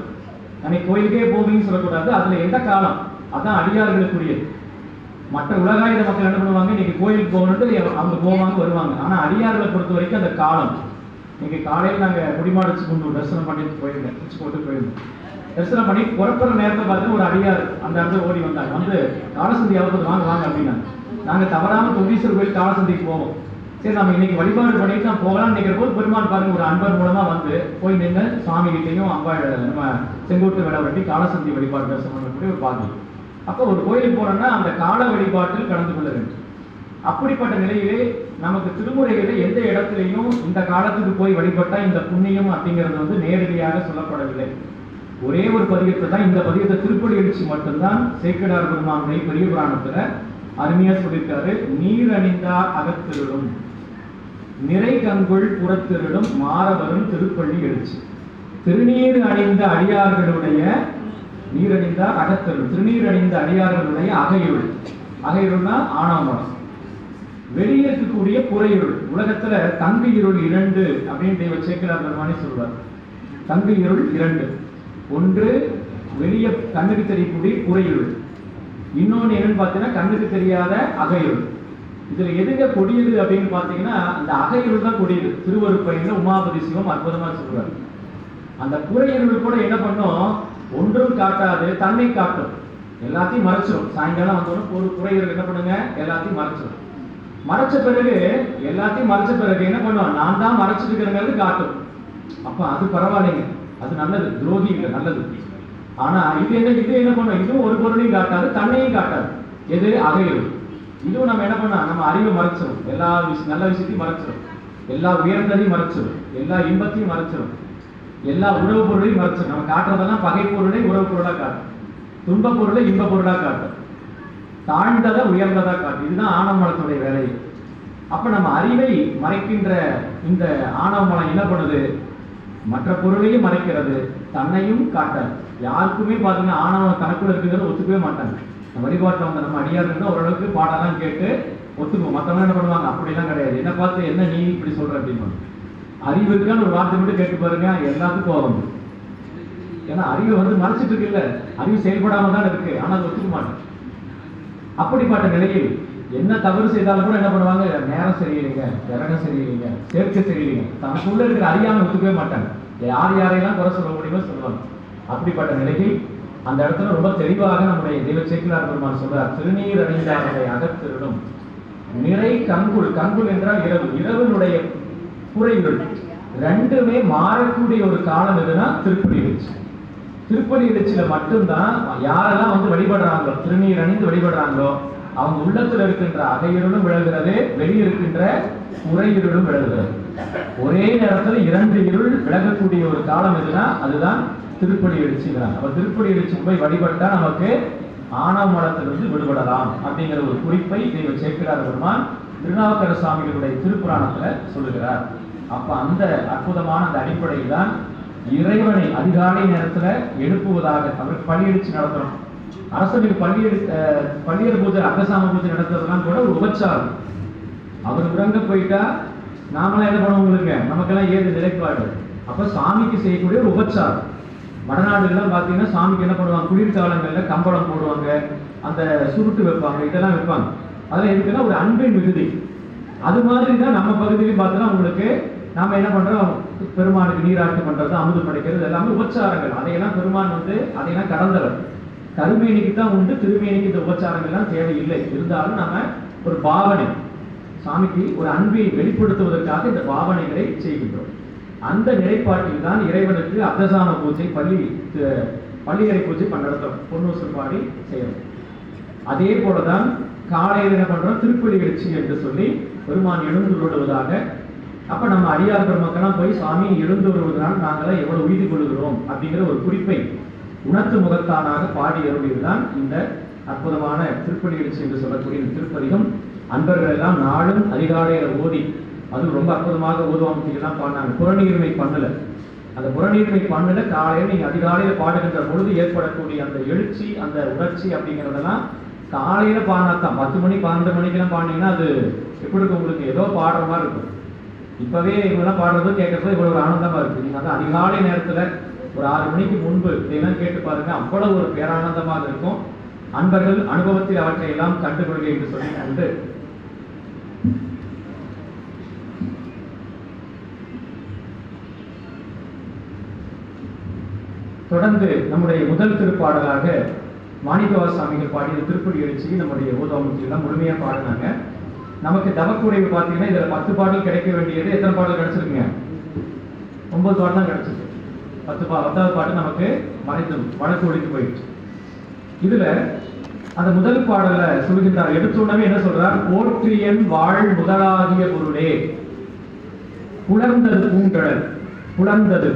அன்னைக்கு கோயிலுக்கே போவீங்கன்னு சொல்லக்கூடாது. அதுல எந்த காலம், அதான் அடியார்களுக்குரியது. மற்ற உலகாயுத மக்கள் என்ன பண்ணுவாங்க, இன்னைக்கு கோயிலுக்கு போகணுன்ட்டு அவங்க போவாங்க வருவாங்க. ஆனா அடியார்களை பொறுத்த வரைக்கும் அந்த காலம், இன்னைக்கு காலையில் நாங்கள் குடிமாடிச்சு கொண்டு தரிசனம் பண்ணிட்டு போயிருந்தேன், உச்சி போட்டு போயிருந்தோம். தரிசனம் பண்ணி புறப்புற நேரத்தை பார்த்து ஒரு அடியார் அந்த இடத்துல ஓடி வந்தாங்க. காலசந்தி ஆகுது, வாங்க வாங்க அப்படின்னா. நாங்கள் தவறாம தொண்டீஸ்வரர் கோயில் காலசந்திக்கு போவோம். சரி, நம்ம இன்னைக்கு வழிபாடு பண்ணிட்டு நான் போகலாம்னு நினைக்கிற போது பெருமாள் பாருங்க ஒரு அன்பர் மூலமா போய் நின்று சுவாமி கிட்டையும் அம்பாள் நம்ம செங்கோட்டு விடவட்டி காலசந்தி வழிபாடு தரிசனம் பண்ணக்கூடிய ஒரு பாதி. அப்போ ஒரு கோயிலுக்கு போனோம்னா அந்த கால வழிபாட்டில் கலந்து கொள்ள வேண்டும். அப்படிப்பட்ட நிலையிலே நமக்கு திருமுறைகளில் எந்த இடத்துலையும் இந்த காலத்துக்கு போய் வழிபட்டா இந்த புண்ணியம் அப்படிங்கிறது நேரடியாக சொல்லப்படவில்லை. ஒரே ஒரு பதிகத்தை தான், இந்த பதிகத்தை திருப்பள்ளி எழுச்சி மட்டும்தான் சேக்கிழார் பெருமானுடைய பெரிய புராணத்துல அருமையா சொல்லியிருக்காரு. நீர் அணிந்தார் அகத்திருளும் நிறை கங்குள் புறத்திருளும் மாறவரும் திருப்பள்ளி எழுச்சி. திருநீர் அணிந்த அடியார்களுடைய நீரணிந்தார் அகத்திருள், திருநீர் அணிந்த அடியார்களுடைய அகையுள். அகையுள்னா ஆணவமனம். வெளியே இருக்கக்கூடிய புறையுள். உலகத்துல தங்கு இருள் 2 அப்படின்னு தெய்வ சேக்கிழார் பெருமானே சொல்வார். தங்கு இருள் 2. ஒன்று வெளியே கண்ணுக்கு தெரியக்கூடிய புறையுள், இன்னொன்று என்னன்னு பார்த்தீங்கன்னா கண்ணுக்கு தெரியாத அகையுள். இதுல எதுங்க கொடியது அப்படின்னு பாத்தீங்கன்னா அந்த அகையிருள் தான் கொடியது. திருவருப்பையில உமாபதி சிவம் அற்புதமா சொல்றாரு. அந்த புறையிருள் கூட என்ன பண்ணும், ஒன்றும் காட்டாது, தன்னை காட்டும், எல்லாத்தையும் மறைச்சிடும். சாயங்காலம் வந்தோடனே ஒரு புறையிருள் என்ன பண்ணுங்க, எல்லாத்தையும் மறைச்சிடும். மறைச்ச பிறகு எல்லாத்தையும் மறைச்ச பிறகு என்ன பண்ணுவோம், நான் தான் மறைச்சிட்டு இருக்கிறங்கிறது காட்டும். அப்ப அது பரவாயில்லைங்க, அது நல்லது, துரோகி இல்லை, நல்லது. ஆனா இது என்ன பண்ணும், இதுவும் ஒரு பொருளையும் காட்டாது, தன்னையும் காட்டாது. எது அகையிருள். இதுவும் நம்ம என்ன பண்ணா, நம்ம அறிவை மறைச்சிடும், எல்லா நல்ல விஷயத்தையும் மறைச்சிடும், எல்லா உயர்ந்ததையும் மறைச்சிடும், எல்லா இன்பத்தையும் மறைச்சிடும், எல்லா உறவு பொருளையும் மறைச்சிடும். நம்ம காட்டுறதெல்லாம் பகை பொருளை உறவு பொருளா காட்டும், துன்ப பொருளை இன்ப பொருளா காட்டும், தாழ்ந்ததை உயர்ந்ததா காட்டும். இதுதான் ஆணவ மலத்துடைய வேலை. அப்ப நம்ம அறிவை மறைக்கின்ற இந்த ஆணவ மலம் என்ன பண்ணுது, மற்ற பொருளையும் மறைக்கிறது, தன்னையும் காட்டாது. யாருக்குமே பாத்தீங்கன்னா ஆணவம் தனக்குள்ள இருக்குங்கிறத ஒத்துக்கவே மாட்டாங்க. வழிபாட்டில் வந்து நம்ம அடியாருன்னா ஓரளவுக்கு பாடெல்லாம் கேட்டு ஒத்துக்குவோம். மற்றவங்க என்ன பண்ணுவாங்க, அப்படிலாம் கிடையாது. என்ன பார்த்து என்ன நீ இப்படி சொல்ற அப்படின்னு அறிவு இருக்கான்னு ஒரு வார்த்தை மட்டும் கேட்டு பாருங்க, எல்லாத்துக்கும் வரும். ஏன்னா அறிவை வந்து மறைச்சிட்டு இருக்கு, இல்ல அறிவு செயல்படாம தான் இருக்கு, ஆனா அது ஒத்துக்க மாட்டேன். அப்படிப்பட்ட நிலையில் என்ன தவறு செய்தாலும் கூட என்ன பண்ணுவாங்க, நேரம் சரியில்லைங்க, கிரகம் சரியில்லைங்க, சேர்க்கை சரியில்லைங்க, தனக்குள்ள இருக்கிற அறியாம ஒத்துக்கவே மாட்டாங்க. யாரையெல்லாம் குறை சொல்ல முடியுமோ சொல்லுவாங்க. அப்படிப்பட்ட நிலையில் அந்த இடத்துல ரொம்ப தெளிவாக நம்முடைய தெய்வ சேக்கிழார் பெருமான் சொல்றார், திருநீர் அணிந்தாரை அகத்திருடும் நிறை கங்குல். கங்குல் என்றால் இரவு, இரவனுடைய புரைகள் ரெண்டுமே மாறக்கூடிய ஒரு காலம் எதுனா திருப்பலி எழுச்சி. திருப்பலி எழுச்சியில மட்டும்தான் யாரெல்லாம் வந்து வழிபடுறாங்களோ, திருநீர் அணிந்து வழிபடுறாங்களோ, அவங்க உள்ளத்துல இருக்கின்ற அகையிருளும் விலகுறது, வெளியே இருக்கின்ற புரையிருளும் விலகுகிறது. ஒரே நேரத்தில் இரண்டு இருள் விலகக்கூடிய ஒரு காலம் எதுனா அதுதான் திருப்பலி எழுச்சிங்கிறாங்க. அப்ப திருப்பலி எழுச்சி போய் வழிபட்டா நமக்கு ஆணவ மலத்திலிருந்து விடுபடலாம் அப்படிங்கிற ஒரு குறிப்பை தெய்வ சேக்கிழார் பெருமான் திருநாவுக்கர சுவாமிகளுடைய திருப்புராணத்துல சொல்லுகிறார். அப்ப அந்த அற்புதமான அந்த அடிப்படையில் தான் இறைவனை அதிகாலை நேரத்துல எழுப்புவதாக அவருக்கு பள்ளி எழுச்சி நடத்துறோம். அரசனுக்கு பள்ளியர் பூஜை அகசாம பூஜை நடத்துறதுலாம் கூட ஒரு உபச்சாரம். அவர் உறங்க போயிட்டா நாமெல்லாம் என்ன பண்ணுவோங்களுக்கு, நமக்கெல்லாம் ஏது நிலைப்பாடு. அப்ப சாமிக்கு செய்யக்கூடிய ஒரு உபச்சாரம். வடநாடுகள்லாம் பார்த்தீங்கன்னா சாமிக்கு என்ன பண்ணுவாங்க, குளிர்காலங்களில் கம்பளம் போடுவாங்க, அந்த சுருட்டு வைப்பாங்க, இதெல்லாம் வைப்பாங்க. அதெல்லாம் எதுக்குன்னா ஒரு அன்பின் மிகுதி. அது மாதிரி தான் நம்ம பகுதியிலையும் பார்த்தோன்னா உங்களுக்கு நாம என்ன பண்றோம், பெருமானுக்கு நீராட்டு பண்றது, அமுது படைக்கிறது எல்லாமே உபச்சாரங்கள். அதையெல்லாம் பெருமான் வந்து அதையெல்லாம் கடந்தவர். கருமேனிக்கு தான் உண்டு, திருமேனிக்கு இந்த உபச்சாரங்கள்லாம் தேவையில்லை. இருந்தாலும் நம்ம ஒரு பாவனை, சாமிக்கு ஒரு அன்பை வெளிப்படுத்துவதற்காக இந்த பாவனைகளை செய்கின்றோம். அந்த நிலைப்பாட்டில் தான் இறைவனுக்கு அர்த்தசாம பூஜை, பள்ளியறை பூஜை நடத்தும், பொன்னூசல் பாடி செய்யறோம். அதே போலதான் காலையில் என்ன பண்றோம், திருப்பலி எழுச்சி என்று சொல்லி பெருமான் எழுந்து வருவதாக. அப்ப நம்ம அடியார் பெருமக்கெல்லாம் போய் சாமி எழுந்து வருவதனால் நாங்களாம் எவ்வளவு உய்தி கொள்கிறோம் அப்படிங்கிற ஒரு குறிப்பை உணர்த்து முகத்தானாக பாடி அருளியதுதான் இந்த அற்புதமான திருப்பலி எழுச்சி என்று சொல்லக்கூடிய திருப்பதிகம். அன்பர்கள் எல்லாம் நாளும் அதிகாலையில ஓதி, அது ரொம்ப அற்புதமாக ஓதுவாமத்திலாம் பாடினாங்க. புறநீர்மை பண்ணல, அந்த புறநீர்மை பண்ணல காலையில் நீங்க அதிகாலையில பாடுகின்ற பொழுது ஏற்படக்கூடிய அந்த எழுச்சி, அந்த உணர்ச்சி அப்படிங்கிறதெல்லாம் காலையில பாடினாத்தான். 10 மணி 12 மணிக்கெல்லாம் பாடினீங்கன்னா அது எப்படி இருக்கும், உங்களுக்கு ஏதோ பாடுற மாதிரி இருக்கும். இப்பவே இவங்கெல்லாம் பாடுறது கேட்கறது இவ்வளவு ஒரு ஆனந்தமா இருக்கு. நீங்க அந்த அதிகாலை நேரத்துல ஒரு 6 மணிக்கு முன்பு இதெல்லாம் கேட்டு பாருங்க, அவ்வளவு ஒரு பேரானந்தமாக இருக்கும். அன்பர்கள் அனுபவத்தில் அவற்றை எல்லாம் கண்டுகொள்க என்று சொல்லி கொண்டு தொடர்ந்து நம்முடைய முதல் திருப்பாடலாக மாணிக்கவாச சுவாமிகள் பாடிய திருப்பலி எழுச்சி நம்முடைய ஓதுவாமூர்த்தியெல்லாம் முழுமையா பாடினாங்க. நமக்கு தவக்குறைவு பார்த்தீங்கன்னா இதுல 10 பாடல் கிடைக்க வேண்டியது எத்தனை பாடல் கிடைச்சிருக்குங்க, 9 பாடல் தான் கிடைச்சிருக்கு. 10வது பாட்டு நமக்கு மறைந்து வழக்கு ஒழித்து போயிடுச்சு. இதுல அந்த முதல் பாடல சொல்கின்றார், எடுத்துடனே என்ன சொல்றார், போற்றியன் வாழ் முதலாகிய பொருளே புலர்ந்தது பூங்கடல். புலர்ந்தது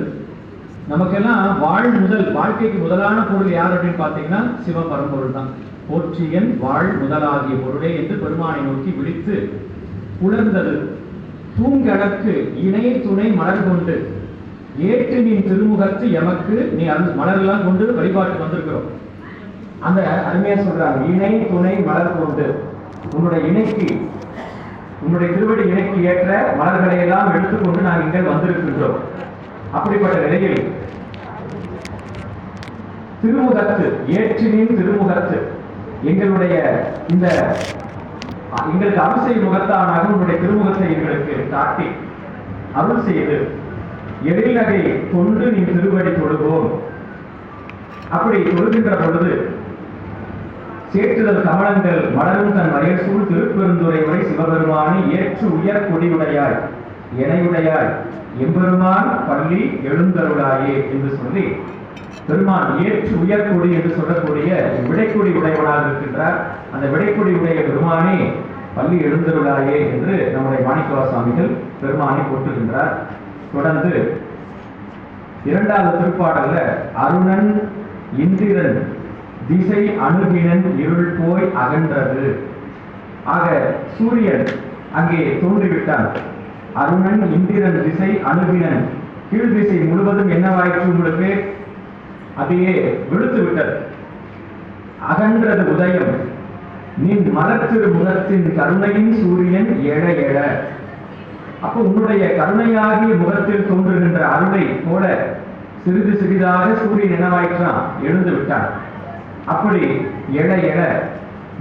நமக்கெல்லாம் வாழ் முதல், வாழ்க்கைக்கு முதலான பொருள் யார் அப்படின்னு பார்த்தீங்கன்னா சிவபரம்பொருள் தான். போற்றியன் வாழ் முதலாகிய பொருளே என்று பெருமானை நோக்கி விழித்து புலர்ந்தது பூங்கடற்கு இணை துணை மலர் கொண்டு ஏற்று நீ திருமுகத்து எமக்கு நீ மலரெல்லாம் கொண்டு வழிபாட்டு வந்திருக்கிறோம். அந்த அருமையா சொல்றாங்க, இணை துணை மலர் கொண்டு உன்னுடைய இணைக்கு, உன்னுடைய திருவடி இணைக்கு ஏற்ற மலர்களை எல்லாம் எடுத்துக்கொண்டு நாங்கள் இங்கே வந்திருக்கின்றோம். அப்படிப்பட்ட நிலையில் திருமுகத்து, ஏற்றினின் திருமுகத்து, எங்களுடைய இந்த எங்களுக்கு அருள் செய்யும் முகத்தானாக உன்னுடைய திருமுகத்தை எங்களுக்கு காட்டி அருள் செய்து எழில்நகை கொண்டு நீ திருவடி தொழுவோம். அப்படி தொழுகின்ற பொழுது சேற்றுதல் கமலங்கள் மலரும் தன் வயல் சூழ் திருப்பெருந்துறை வரை சிவபெருமானை ஏற்று உயர் கொடியுடையாய் எனையுடையாய் எம்பெருமான் பள்ளி எழுந்தருளாயே என்று சொல்லி பெருமான் ஏற்று உயர் கொடி என்று சொல்லக்கூடிய விடைக்கொடி உடையவனாக இருக்கின்றார். அந்த விடைக்கொடி உடைய பெருமானே பள்ளி எழுந்தருளாயே என்று நம்முடைய மாணிக்கவாசக சுவாமிகள் பெருமானை போற்றுகின்றார். தொடர்ந்து இரண்டாவது திருப்பாடல்ல அருணன் இந்திரன் திசை அணுகினன் இருள் போய் அகன்றது. ஆக சூரியன் அங்கே தோன்றிவிட்டான். அருணன் இந்திரன் திசை அணுகினன் கீழ் திசை முழுவதும் என்னவாயிற்று உங்களுக்கு? அதையே விழுத்து விட்டது. அகன்றது உதயம் நின் மலர்த்திரு முகத்தின் கருணையின் சூரியன் எழ எழ. அப்போ உன்னுடைய கருணையாகிய முகத்தில் தோன்றுகின்ற அருளை போல சிறிது சிறிதாக சூரியன் என்னவாயிற்றான்? எழுந்து விட்டான். அப்படி எழ எழ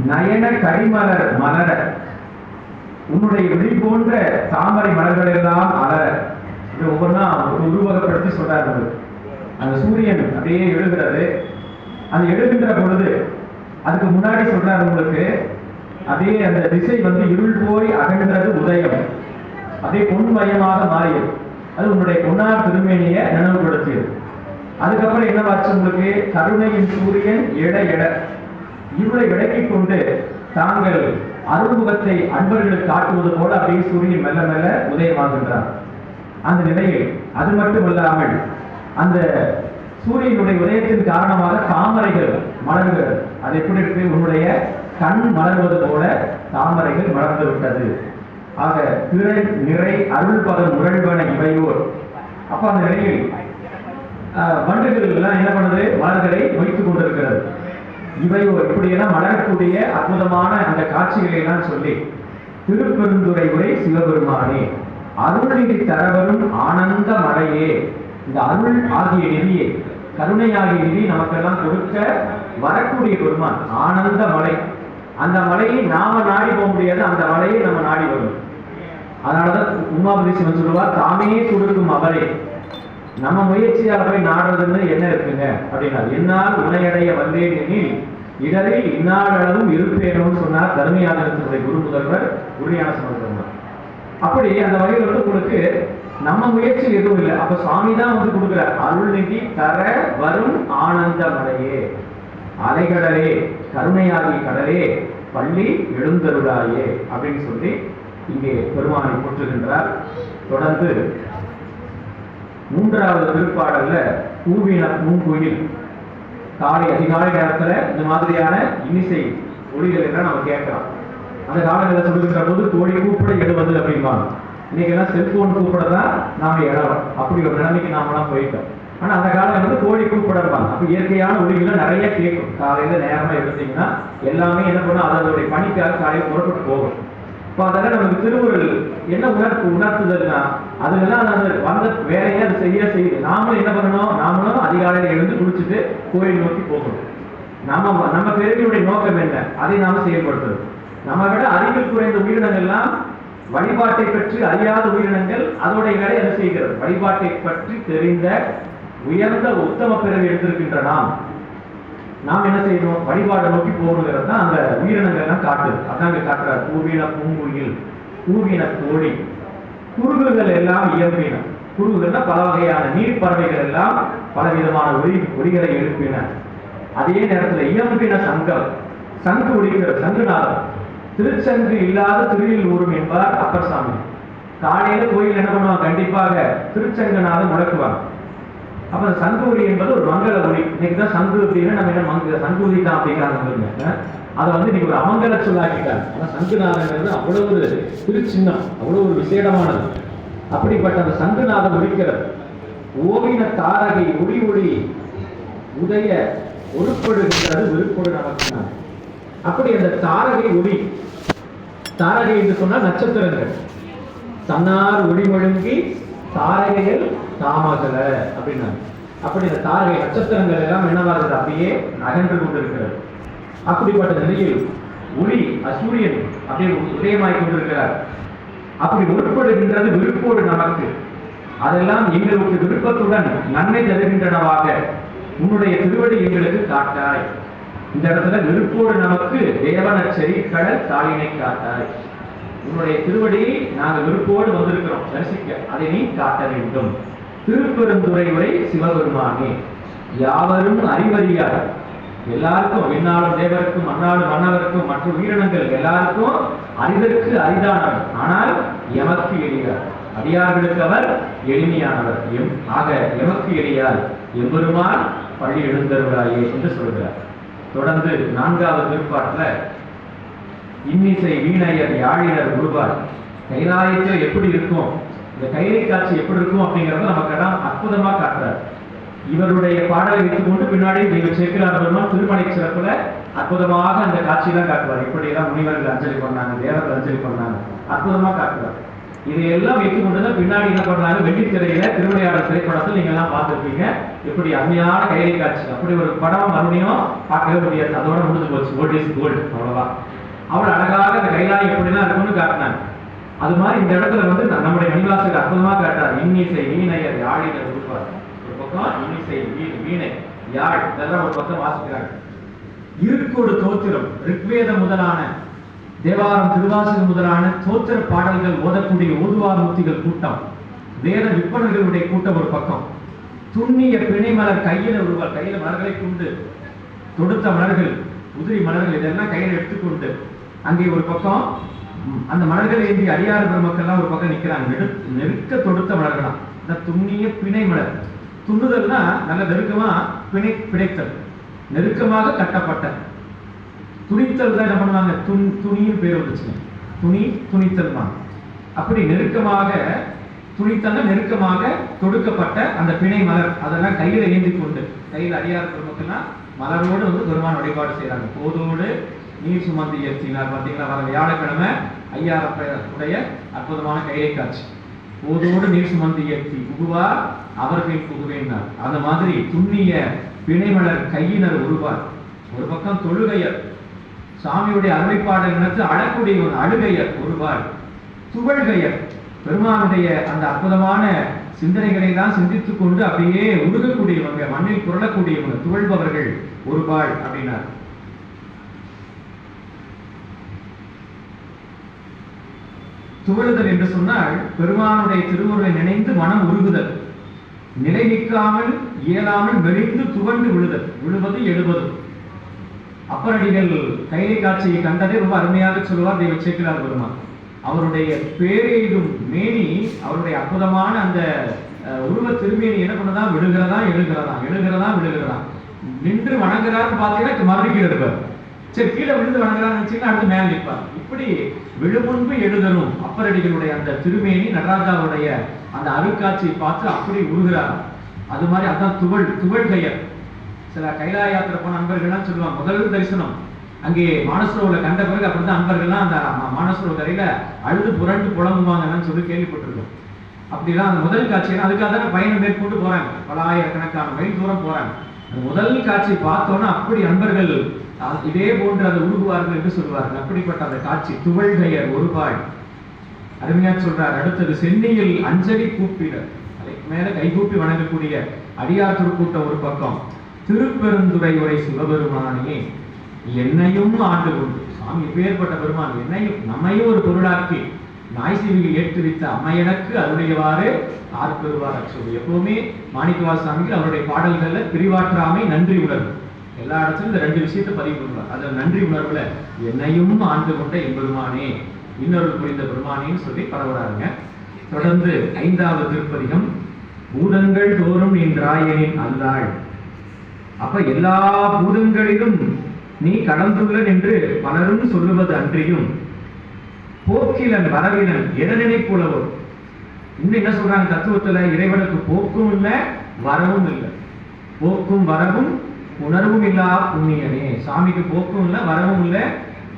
நயன கரிமலர் மலர உன்னுடைய விழி போன்ற தாமரை மலர்கள் எல்லாம் அலர. இது ஒவ்வொன்றா ஒரு உருவகப்படுத்தி சொல்றாரு. அந்த சூரியன் அப்படியே எழுகிறது. அது எழுகின்ற பொழுது அதுக்கு முன்னாடி சொல்றாரு உங்களுக்கு, அதே அந்த திசை இருள் போய் அகன்றது உதயம், அதே பொன்மயமாக மாறியது. அது உன்னுடைய பொன்னார் திருமேனியை நினைவுபடுத்தியது. அதுக்கப்புறம் என்னவாச்சு உங்களுக்கு? கருணையின் சூரியன் எட எட இருளை விளக்கிக் கொண்டு தாங்கள் அருள்முகத்தை அன்பர்களுக்கு காட்டுவது போல அப்படியே சூரியன் மெல்ல மெல்ல உதயமாகின்றார். அந்த நிலையில் அது மட்டுமல்லாமல் அந்த சூரியனுடைய உதயத்தின் காரணமாக தாமரைகள் மலர்கிறது. அது எப்படி இருக்கு? உன்னுடைய கண் மலர்வது போல தாமரைகள் மலர்ந்து விட்டது. ஆக திரை நிறை அருள் பதம் முரள்வன இவையோர். அப்ப அந்த நிலையில் வண்டுகள் எல்லாம் என்ன பண்ணுது? மலர்களை வைத்துக் கொண்டிருக்கிறது. இவையோர் இப்படியெல்லாம் மலரக்கூடிய அற்புதமான அந்த காட்சிகளை எல்லாம் சொல்லி திருப்பெருந்துறை உரை சிவபெருமானே அருள்நிதி தரவரும் ஆனந்த மலையே. இந்த அருள் ஆகிய நிதியை, கருணை ஆகிய நிதி நமக்கெல்லாம் கொடுக்க வரக்கூடிய பெருமான் ஆனந்த மலை. அந்த மலையை நாம நாடி போக முடியாது, அந்த மலையை நம்ம நாடி வரும். அதனாலதான் உமாபதேசன் சொல்லுவார், தாமே கொடுக்கும் அவரே. நம்ம முயற்சியால் போய் நாடுறதுன்னு என்ன இருக்குங்க அப்படின்னா, என்னால் உனையடைய வந்தேன் எனில் இடரில் இந்நாளளவும் இருப்பேனும் சொன்னார் தர்மயாதனத்தினுடைய குரு முதல்வர் குருஞான சம்பந்தர். அப்படி அந்த வகையில் உங்களுக்கு நம்ம முயற்சி எதுவும் இல்லை. அப்ப சுவாமி தான் கொடுக்கிறார். அருள்நிதி தர வரும் ஆனந்த மலையே, அலைகடலே, கருணையாகி கடலே, பள்ளி எழுந்தருளாயே அப்படின்னு சொல்லி இங்கே பெருமானை போற்றுகின்றார். தொடர்ந்து மூன்றாவது திருப்பாடல்ல பூவின பூங்குயில். காலை அதிகாலை நேரத்துல இந்த மாதிரியான இன்னிசை ஒளிகள் எல்லாம் நம்ம கேட்கலாம். அந்த காலங்களில் சொல்லுகின்ற போது கோழி கூப்பிட எழுவது அப்படிம்பாங்க. இன்னைக்கு எல்லாம் செல்போன் கூப்பிடதான் நாம எழலாம். அப்படி ஒரு நிலைமைக்கு நாமெல்லாம் போயிட்டோம். ஆனா அந்த காலம் கோழி கூப்பிடப்பாங்க. அப்ப இயற்கையான ஒளிகளை நிறைய கேட்கும். காலையில நேரமா எடுத்தீங்கன்னா எல்லாமே என்ன பண்ணும்? அதனுடைய பணிக்காக காலையில் புறப்பட்டு போகும். இப்போ அதெல்லாம் நமக்கு திருவுருள் என்ன உணர்த்துதல்னா, அதுக்கெல்லாம் அது வந்த வேலையை அது செய்யுது. நாமளும் என்ன பண்ணணும்? நாமளும் அதிகாலையில் எழுந்து குளிச்சுட்டு கோயில் நோக்கி போகணும். நம்ம பிறவியுடைய நோக்கம் என்ன? அதை நாம செயல்படுத்துறது. நம்ம விட அறிவில் குறைந்த உயிரினங்கள்லாம் வழிபாட்டை பற்றி அறியாத உயிரினங்கள் அதோடைய வேலை என்ன செய்கிறது? வழிபாட்டை பற்றி தெரிந்த உயர்ந்த உத்தம பிறவி எடுத்திருக்கின்ற நாம் என்ன செய்யணும்? வழிபாடை நோக்கி போகணுங்கிறது தான் அந்த உயிரினங்கள் எல்லாம் காட்டுது. அதாங்க காட்டுறாரு. பூவின பூங்குயில், பூவின கோழி, குருகுகள் எல்லாம் இயம்பின. குருகுகள்னா பல வகையான நீர் பறவைகள் எல்லாம் பல விதமான ஒலிகளை எழுப்பின. அதே நேரத்தில் இயம்பின சங்கம், சங்கு ஒலிக்கிறது, சங்குநாதம். திருச்சங்கு இல்லாத திருவில் ஊரும் என்பார் அப்பர் சாமி. காலையில கோயில் என்ன பண்ணுவாங்க? கண்டிப்பாக திருச்சங்கநாதம் முழக்குவாங்க. அப்ப அந்த சங்கு ஒலி என்பது ஒரு மங்கள ஒலி. இன்னைக்கு தான் சங்கு அப்படின்னா நம்ம என்ன சங்கு ஒலி தான் அப்படிங்கிறாங்க. அதை இன்னைக்கு ஒரு அமங்கல சொல்லாக்கிட்டாங்க. ஆனா சங்குநாதங்கிறது அவ்வளவு ஒரு திருச்சின்னம், அவ்வளவு ஒரு விசேடமானது. அப்படிப்பட்ட அந்த சங்குநாதம் ஒலிக்கிறது. ஓவின தாரகை ஒளி ஒளி உதய ஒருப்படுகின்றது விருப்பொடு நமக்கு. அப்படி அந்த தாரகை ஒளி, தாரகை என்று சொன்னால் நட்சத்திரங்கள். தன்னார் ஒளி முழுங்கி தாரகைகள் தாமகல அப்படின்னா, அப்படி இந்த தாரகை நட்சத்திரங்கள் எல்லாம் என்னவாகிறது? அப்படியே அகன்று கொண்டிருக்கிறது. அப்படிப்பட்ட நிலையில் ஒளி சூரியன் அப்படியே உதயமாய் கொண்டிருக்கிறார். அப்படி உட்படுகின்றது விருப்போடு நமக்கு. அதெல்லாம் எங்களுக்கு விருப்பத்துடன் நன்மை தருகின்றனவாக உன்னுடைய திருவடி எங்களுக்கு காட்டாய். இந்த இடத்துல விருப்போடு நமக்கு தேவனச்சரி கடல் தாளினை காட்டாய். உன்னுடைய திருவடியை நாங்கள் விருப்போடு வந்திருக்கிறோம் தரிசிக்க, அதை நீ காட்ட வேண்டும். திருப்பெருந்துறை உரை சிவபெருமானே, யாவரும் அறிவறியார், எல்லாருக்கும் விண்ணாளும் தேவருக்கும் மண்ணாளும் மன்னவருக்கும் மற்ற உயிரினங்கள் எல்லாருக்கும் அறிதற்கு அரிதானவர், ஆனால் எமக்கு எளியார். அடியார்களுக்கு அவர் எளிமையானவர். ஆக எமக்கு எளியார் எம்பெருமான் பள்ளி எழுந்தருளாயே என்று சொல்கிறார். தொடர்ந்து 4வது திருப்பாட்டுல இன்னிசை வீணையர் யாழினர் உருவார். கைலாயத்தில் எப்படி இருக்கும், இந்த கைலை காட்சி எப்படி இருக்கும் அப்படிங்கறத நமக்கு அற்புதமா காட்டுறார். இவருடைய பாடலை வைத்துக்கொண்டு பின்னாடி தெய்வ சேக்கிழார் பெருமான் திருமலை சிறப்புல அற்புதமாக அந்த காட்சியெல்லாம் காட்டுவார். இப்படியெல்லாம் முனிவர்கள் அஞ்சலி பண்ணாங்க, தேவர்கள் அஞ்சலி பண்ணாங்க, அற்புதமா காட்டுவார். இதையெல்லாம் வைத்துக்கொண்டுதான் பின்னாடி என்ன பண்ணாங்க, வெள்ளித்திரையில திருவிளையாடல் திரைப்படத்தில் நீங்க எல்லாம் பார்த்துருப்பீங்க. எப்படி அருமையான கைலை காட்சி. அப்படி ஒரு படம் மறுபடியும் பார்க்கவே முடியாது, அதோட முடிஞ்சு போச்சு. ஓல்ட் இஸ் கோல்டு, அவ்வளவுதான். அவ்வளவு அழகாக அந்த கைலாயம் எப்படிலாம் இருக்கும்னு காட்டினாங்க. அது மாதிரி இந்த இடத்துல வந்து நம்முடைய மணிவாசகர் அற்புதமா காட்டார். இன்னிசை வீணையர் யாழினர் உருவார். ஒரு பக்கம் இன்னிசை வீணை யாழ் இதெல்லாம் ஒரு பக்கம் வாசிக்கிறாங்க. இருக்கோடு தோத்திரம், ரிக்வேத முதலான தேவாரம் திருவாசகம் முதலான தோத்திர பாடல்கள் ஓதக்கூடிய ஓதுவார் மூர்த்திகள் கூட்டம், வேத விற்பனர்களுடைய கூட்டம் ஒரு பக்கம், துண்ணிய பிணை மலர் கையில உருவார். கையில மலர்களை கொண்டு தொடுத்த மலர்கள், உதிரி மலர்கள் இதெல்லாம் கையில எடுத்துக்கொண்டு அங்கே ஒரு பக்கம் அந்த மலர்களை ஏந்தி அடியார் பெருமக்கள்லாம் ஒரு பக்கம் நிற்கிறாங்க. நெருக்க தொடுத்த மலர்களாம். இந்த துண்ணிய பிணை மலர், துண்ணுதல்னா நல்ல நெருக்கமா, பிணைத்தல் நெருக்கமாக கட்டப்பட்ட. துணித்தல் தான் என்ன பண்ணுவாங்க, துணியின் பேர் வந்துச்சுங்க, துணித்தல் தான். அப்படி நெருக்கமாக துணித்தல் நெருக்கமாக தொடுக்கப்பட்ட அந்த பிணை மலர், அதெல்லாம் கையில ஏந்தி கொண்டு, கையில் அடியார் பெருமக்கள்லாம் மலரோடு வந்து பெருமான் வழிபாடு செய்யறாங்க. போதோடு நீர் சுமந்து ஏற்றினார். பார்த்தீங்களா, வர வியாழக்கிழமை ஐயாருடைய அற்புதமான கையை காட்சி. போதோடு நீர் சுமந்து ஏற்றி புகுவார் அவர்கள் புகுவேனார். அந்த மாதிரி துண்ணிய பிணைமலர் கையினர் உருவார். ஒரு பக்கம் தொழுகையர், சாமியுடைய அருமைப்பாடல் நினைத்து அழக்கூடிய ஒரு அழுகையர் ஒருவார். துவழ்கையர், பெருமானுடைய அந்த அற்புதமான சிந்தனைகளை தான் சிந்தித்துக் கொண்டு அப்படியே உருகக்கூடியவங்க, மண்ணில் புரளக்கூடியவங்க, துவழ்பவர்கள் ஒருபாள் அப்படின்னார். துவழுதல் என்று சொன்னால் பெருமானுடைய திருவுருளை நினைந்து மனம் உருகுதல், நிலை நிற்காமல் இயலாமல் மெலிந்து துவண்டு விழுதல், விழுவது எழுவது. அப்பரடிகள் கைலை காட்சியை கண்டதே ரொம்ப அருமையாக சொல்லுவார் தெய்வ சேக்கிழார் பெருமான். அவருடைய பேரெய்தும் மேனி, அவருடைய அற்புதமான அந்த உருவ திருமேனி என்ன பண்ணதான், விழுகிறதா. நின்று வணங்குறாருன்னு பார்த்தீங்கன்னா மறுபடியும் இருப்பார். சரி, கீழே விழுந்து வணங்குறான்னு நினைச்சீங்கன்னா அடுத்து மேல் நிற்பார். இப்படி விழுமுன்பு எழுதலும் அப்பரடிகளுடைய அந்த திருமேனி நடராஜாவுடைய அந்த அருட்காட்சியை பார்த்து அப்படி உருகிறார். அது மாதிரி அதான் துவழ்கையர். சில கைலாய யாத்திரை போன அன்பர்கள்லாம் சொல்லுவாங்க, முதல் தரிசனம் அங்கே மானசரோவரில் கண்ட பிறகு அப்படிதான் அன்பர்கள்லாம் அந்த மானசரோவர் கரையில அழுது புரண்டு புலம்புவாங்கன்னு சொல்லி கேள்விப்பட்டிருக்கோம். அப்படிலாம் அந்த முதல் காட்சியை அதுக்காக தான் பயணம் மேற்கொண்டு போறாங்க, பல ஆயிரக்கணக்கான மைல் தூரம் போறாங்க. அந்த முதல் காட்சி பார்த்தோன்னா அப்படி அன்பர்கள் இதே போன்று அதை உருகுவார்கள் என்று சொல்வார்கள். அப்படிப்பட்ட அந்த காட்சி துவழ்கையர் ஒருபாள் அருமையா சொல்றார். அடுத்தது சென்னியில் அஞ்சலி கூப்பிடர், அதுக்கு மேல கைகூப்பி வணங்கக்கூடிய அடியார் திருக்கூட்டம் ஒரு பக்கம். திருப்பெருந்துறை உரை சிவபெருமானே என்னையும் ஆண்டு கொண்டு, சாமி பேர்பட்ட பெருமான் என்னையும் நம்மையும் ஒரு பொருளாக்கி நாய்சிவியில் ஏற்றுவித்த அம்மையனுக்கு அருடையவாறு ஆர்ப்பெருவார் அச்சோடு. எப்பவுமே மாணிக்கவாச சாமிகள் அவருடைய பாடல்கள்ல பிரிவாற்றாமை, நன்றி உணர்வு, எல்லா இடத்துலையும் இந்த ரெண்டு விஷயத்தை பதிவு பண்ணுவார். அதில் நன்றி உணர்வுல என்னையும் ஆண்டு கொண்ட எம்பெருமானே, இன்னொரு புரிந்த பெருமானேன்னு சொல்லி பரவுறாருங்க. தொடர்ந்து 5வது திருப்பதிகம், பூதங்கள் தோறும் நின்றாயனின் அல்லாள். அப்ப எல்லா பூதங்களிலும் நீ கடந்துள்ளன் என்று பலரும் சொல்லுவது அன்றியும், போக்கிலன் வரவிலன் என நினைப்புலவோ. இன்னும் என்ன சொல்றாங்க தத்துவத்துல, இறைவனுக்கு போக்கும் இல்லை வரவும் இல்லை. போக்கும் வரவும் உணர்வும் இல்லா புண்ணியனே. சாமிக்கு போக்கும் இல்லை வரவும் இல்லை,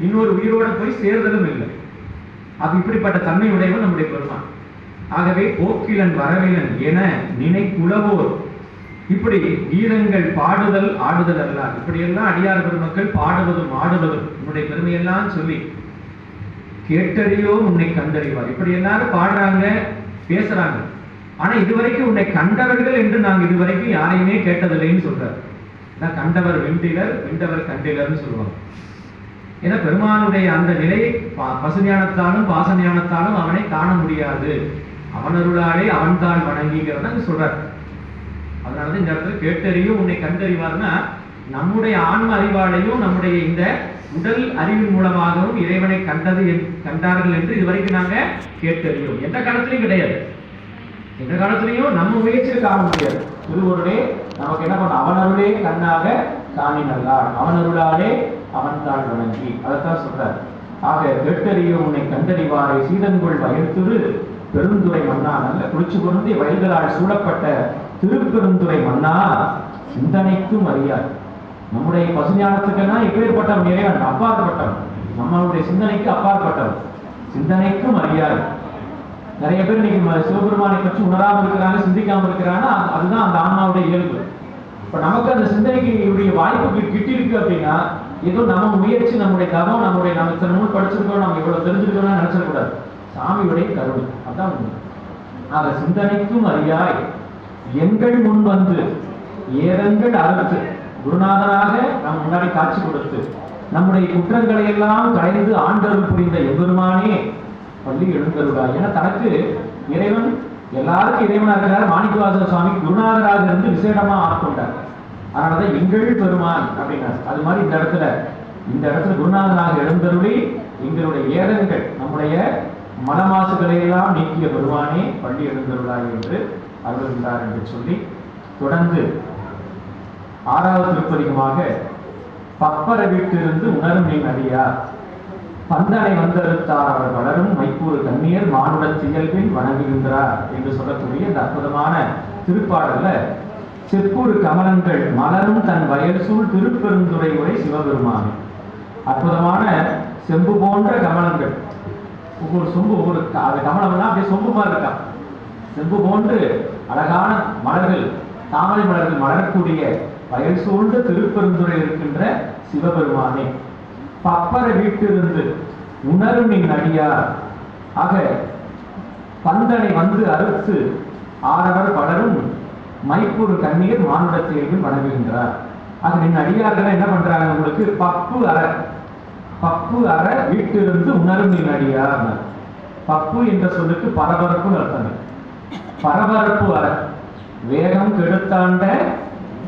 இன்னொரு உயிரோட போய் சேர்தலும் இல்லை. அது இப்படிப்பட்ட தன்மையுடையவன் நம்முடைய பெருமான். ஆகவே போக்கிலன் வரவிலன் என நினைப்புலவோர் இப்படி கீதங்கள் பாடுதல் ஆடுதல் அல்ல, இப்படியெல்லாம் அடியார் பெருமக்கள் பாடுவதும் ஆடுவதும் உன்னுடைய பெருமையெல்லாம் சொல்லி கேட்டறியோ உன்னை கண்டறிவார். இப்படி எல்லாரும் பாடுறாங்க, பேசுறாங்க. ஆனா இதுவரைக்கும் உன்னை கண்டவர்கள் என்று நாங்கள் இதுவரைக்கும் யாரையுமே கேட்டதில்லைன்னு சொல்றாரு. கண்டவர் வெண்டிலர், வெண்டவர் கண்டிலர்னு சொல்லுவாங்க. ஏன்னா பெருமானுடைய அந்த நிலையை பசுஞானத்தாலும் பாசஞானத்தாலும் அவனை காண முடியாது. அவனருளாலே அவன் தான் வணங்கிங்கிறத சொல்றார். அதனாலதான் இந்த இடத்துல கேட்டறியும் உன்னை கண்டறிவார்னா நம்முடைய ஆன்ம அறிவாலையும் நம்முடைய இந்த உடல் அறிவின் மூலமாகவும் இறைவனை கண்டார்கள் என்று இதுவரைக்கும் நாங்க கேட்டறியோம். எந்த காலத்திலையும் கிடையாது. எந்த காலத்திலையும் நம்ம முயற்சியை காண முடியாது. திருவருளே நமக்கு என்ன பண்ண, அவனருளே கண்ணாக காணினல்லார், அவனருளாலே அவன் தான் வணங்கி, அதைத்தான் சொல்றார். ஆக கேட்டறியும் உன்னை கண்டறிவாரை சீதன்கொள் வயல்திரு பெருந்துறை மன்னா, நல்ல குளிச்சு பொருந்தி வயல்களால் சூழப்பட்ட திருப்பெருந்துறை மன்னா, சிந்தனைக்கும் அறியார். நம்முடைய பசுஞானத்துக்கெல்லாம் எப்பேற்பட்டவன் இறைவன், அப்பாற்பட்டவன், நம்மளுடைய சிந்தனைக்கு அப்பாற்பட்டவன், சிந்தனைக்கும் அறியார். நிறைய பேர் இன்னைக்கு சிவபெருமானை பற்றி உணராமல் இருக்கிறாங்க, சிந்திக்காமல் இருக்கிறாங்க. அதுதான் அந்த ஆன்மாவுடைய இயல்பு. இப்ப நமக்கு அந்த சிந்தனைக்கு இவருடைய வாய்ப்பு கிட்டி இருக்கு அப்படின்னா, ஏதோ நம்ம முயற்சி, நம்முடைய தவம், நம்ம இத்தனை நூல் படிச்சிருக்கோம், நம்ம இவ்வளவு தெரிஞ்சிருக்கோம்னு நினைச்சிடக்கூடாது. சாமியுடைய கருணை, அதான் உண்மை. ஆக சிந்தனைக்கும் அறியாய் எங்கள் முன் வந்து ஏதங்கள் அறுத்து குருநாதனாக நம் முன்னாடி காட்சி கொடுத்து நம்முடைய குற்றங்களை எல்லாம் களைந்து ஆண்டருள் புரிந்த எம்பெருமானே பள்ளி எழுந்தருளாய். ஏன்னா தனக்கு இறைவன் எல்லாருக்கும் இறைவனாக இருக்கிறார். மாணிக்கவாசக சுவாமி குருநாதராக இருந்து விசேடமா ஆட்கொண்டார். அதனாலதான் எங்கள் பெருமான் அப்படின்னார். அது மாதிரி இந்த இடத்துல குருநாதனாக எழுந்தருளி எங்களுடைய ஏதங்கள், நம்முடைய மனமாசுகளை எல்லாம் நீக்கிய பெருமானே பள்ளி எழுந்தருளாய் என்று அருள்கின்றார் என்று சொல்லி தொடர்ந்து 6வது திருப்பதிகமாக பப்பர வீட்டிலிருந்து உணரும் நீ நடியார் பந்தனை வந்தறுத்தார் அவர் வளரும் மைக்கூறு கண்ணீர் மானுட தியல்பில் வணங்குகின்றார் என்று சொல்லக்கூடிய இந்த அற்புதமான திருப்பாடல்ல செப்பூறு கமலங்கள் மலரும் தன் வயல் சூழ் திருப்பெருந்துறை உரை சிவபெருமானே. அற்புதமான செம்பு போன்ற கமலங்கள், ஒவ்வொரு சொம்பு ஒவ்வொரு கமலம்னா அப்படியே சொம்பு மாதிரி இருக்கா. செம்பு போன்று அழகான மலர்கள், தாமரை மலர்கள் மலரக்கூடிய வயல் சூழ்ந்த திருப்பெருந்துறை இருக்கின்ற சிவபெருமானே. பப்பர வீட்டிலிருந்து உணரும் நீ நடியார். ஆக பந்தனை வந்து அறுத்து ஆரவர் பலரும் மைப்பூர் கண்ணீர் மானுட தேர்வில் வணங்குகின்றார். ஆக நின் அடியார்கள் என்ன பண்றாங்க, உங்களுக்கு பப்பு அற வீட்டிலிருந்து உணரும் நீ நடியார். பப்பு என்ற சொல்லுக்கு பரபரப்பு அர்த்தம். பரபரப்பு அற வேகம் கெடுத்தாண்ட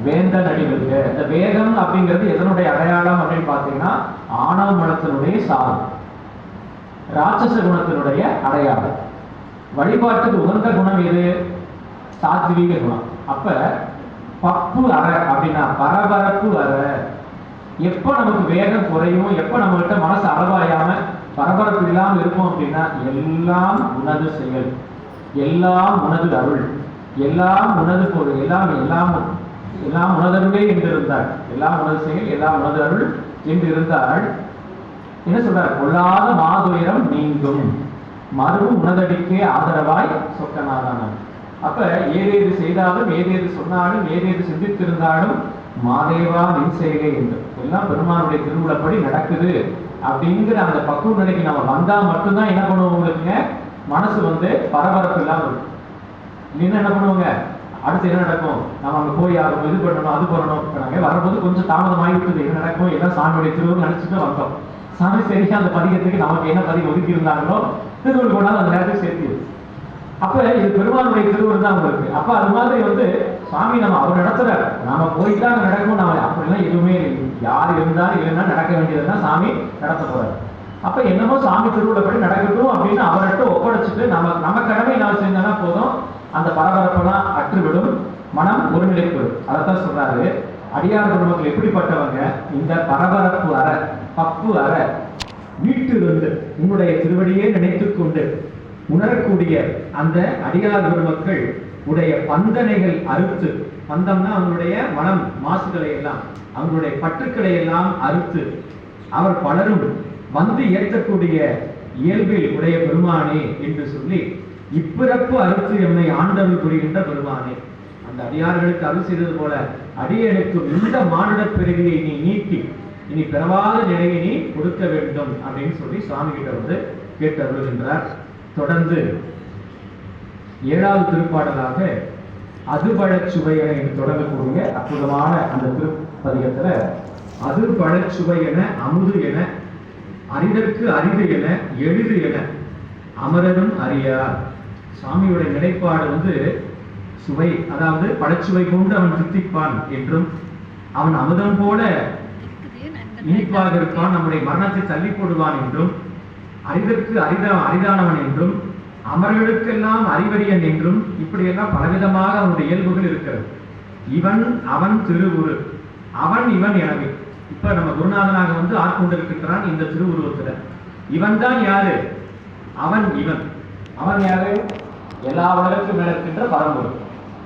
வேந்தன் அடிவருக. இந்த வேகம் அப்படிங்கிறது எதனுடைய அடையாளம் அப்படின்னு பார்த்தீங்கன்னா ஆணவ மனத்தினுடைய சாதம், ராட்சச குணத்தினுடைய அடையாளம். வழிபாட்டுக்கு உகந்த குணம் எது? சாத்வீக குணம். அப்ப பப்பு அற அப்படின்னா பரபரப்பு அற. எப்ப நமக்கு வேகம் குறையும், எப்ப நம்ம கிட்ட மனசு அளவாயாம பரபரப்பு இல்லாமல் இருப்போம் அப்படின்னா எல்லாம் உனது செயல், எல்லாம் உனது அருள், எல்லாம் உனது பொருள், எல்லாம் உனதருளே என்று இருந்தாள். எல்லாம் உனது செயல், எல்லாம் உனது அருள் என்று இருந்தாள். என்ன சொல்றார்? கொள்ளாத மாதுயரம் நீங்கும் மறுவு உனதடிக்கே ஆதரவாய் சொக்கநாதான. அப்ப ஏதேது செய்தாலும், ஏதேது சொன்னாலும், ஏதேது சிந்தித்திருந்தாலும் மாதேவா நின் செய்கை என்று எல்லாம் பெருமானுடைய திருவிழப்படி நடக்குது அப்படிங்கிற அந்த பக்குவ நிலைக்கு நம்ம வந்தா மட்டும்தான் என்ன பண்ணுவோம், உங்களுக்குங்க மனசு பரபரப்பு இல்லாம இருக்கும். இல்லைன்னா என்ன பண்ணுவோங்க, அடுத்து என்ன நடக்கும், நம்ம அங்க போய் யாரும் இது பண்ணணும் அது பண்ணணும். இப்ப நாங்க வரும்போது கொஞ்சம் தாமதமாகிட்டு என்ன நடக்கும், எல்லாம் சாமியுடைய திருவுருள் நினைச்சிட்டு வந்தோம். சாமி சரியா அந்த பதிகத்துக்கு நமக்கு என்ன பதிவு ஒதுக்கி இருந்தாங்களோ திருவுருள் கொண்டாந்து அந்த நேரத்துக்கு சேர்த்து. அப்ப இது பெருமானுடைய திருவுருள் தான் உங்களுக்கு. அப்ப அது மாதிரி சாமி நம்ம அவர் நடத்துறாரு, நாம போயிட்டா அங்க நடக்கும். நம்ம அப்படிலாம் எதுவுமே யார் இருந்தாலும் இல்லைன்னா நடக்க வேண்டியதுதான் சாமி நடத்த போறாரு. அப்ப என்னமோ சாமி திருவுருளப்படி நடக்கட்டும் அப்படின்னு அவர்கிட்ட ஒப்படைச்சிட்டு நம்ம கடமை நான் செஞ்சோம்னா போதும், அந்த பரபரப்பெல்லாம் அற்றுவிடும், மனம் ஒருநிலைப்படும். அதைத்தான் சொல்றாரு. அடியார் குடும்பங்கள் எப்படிப்பட்டவங்க, இந்த பரபரப்பு அற பப்பு அற வீட்டிலிருந்து உன்னுடைய திருவடியே நினைத்துக் கொண்டு உணரக்கூடிய அந்த அடியார் பெருமக்கள் உடைய பந்தனைகள் அறுத்து, பந்தம்னா அவங்களுடைய மனம் மாசுகளை எல்லாம், அவங்களுடைய பற்றுக்களை எல்லாம் அறுத்து அவர் பலரும் வந்து ஏற்கக்கூடிய இயல்பில் உடைய பெருமானே என்று சொல்லி இப்பிறப்பு அறுத்து எம்மை ஆண்டருள் புரிகின்ற பெருமானே. அந்த அந்த அடியார்களுக்கு அருள் செய்தது போல அடியனுக்கு இந்த மானுட பிறவியை நீ நீக்கி இனி பிறவாத நிலையை நீ கொடுக்க வேண்டும் அப்படின்னு சொல்லி சுவாமி கிட்ட வந்து கேட்டருள்கின்றார். தொடர்ந்து 7வது திருப்பாடலாக அதுபழச்சுவையென என்று தொடங்கக்கூடிய அற்புதமான அந்த திருப்பதிகத்துல அதுபழச்சுவையென அமுது என அரிதற்கு அரிது என எளிது என அமரரும் அறியார். சுவாமியுடைய நிலைப்பாடு வந்து சுவை, அதாவது பழச்சுவை கொண்டு அவன் திருத்திப்பான் என்றும் அவன் அமுதம் போல இனிப்பாக இருப்பான், நம்முடைய மரணத்தை தள்ளி போடுவான் என்றும் அரிதற்கு அரிதானவன் என்றும் அமர்களுக்கெல்லாம் அறிவறியன் என்றும் இப்படியெல்லாம் பலவிதமாக அவனுடைய இயல்புகள் இருக்கிறது. இவன் அவன் திருவுரு, அவன் இவன் எனவே இப்ப நம்ம குருநாதனாக வந்து ஆட்கொண்டிருக்கின்றான் இந்த திருவுருவத்துல. இவன் தான் யாரு? அவன் இவன். அவன் யாரு? எல்லா உலகத்துக்கும் மேல இருக்கின்ற பரம்பொருள்,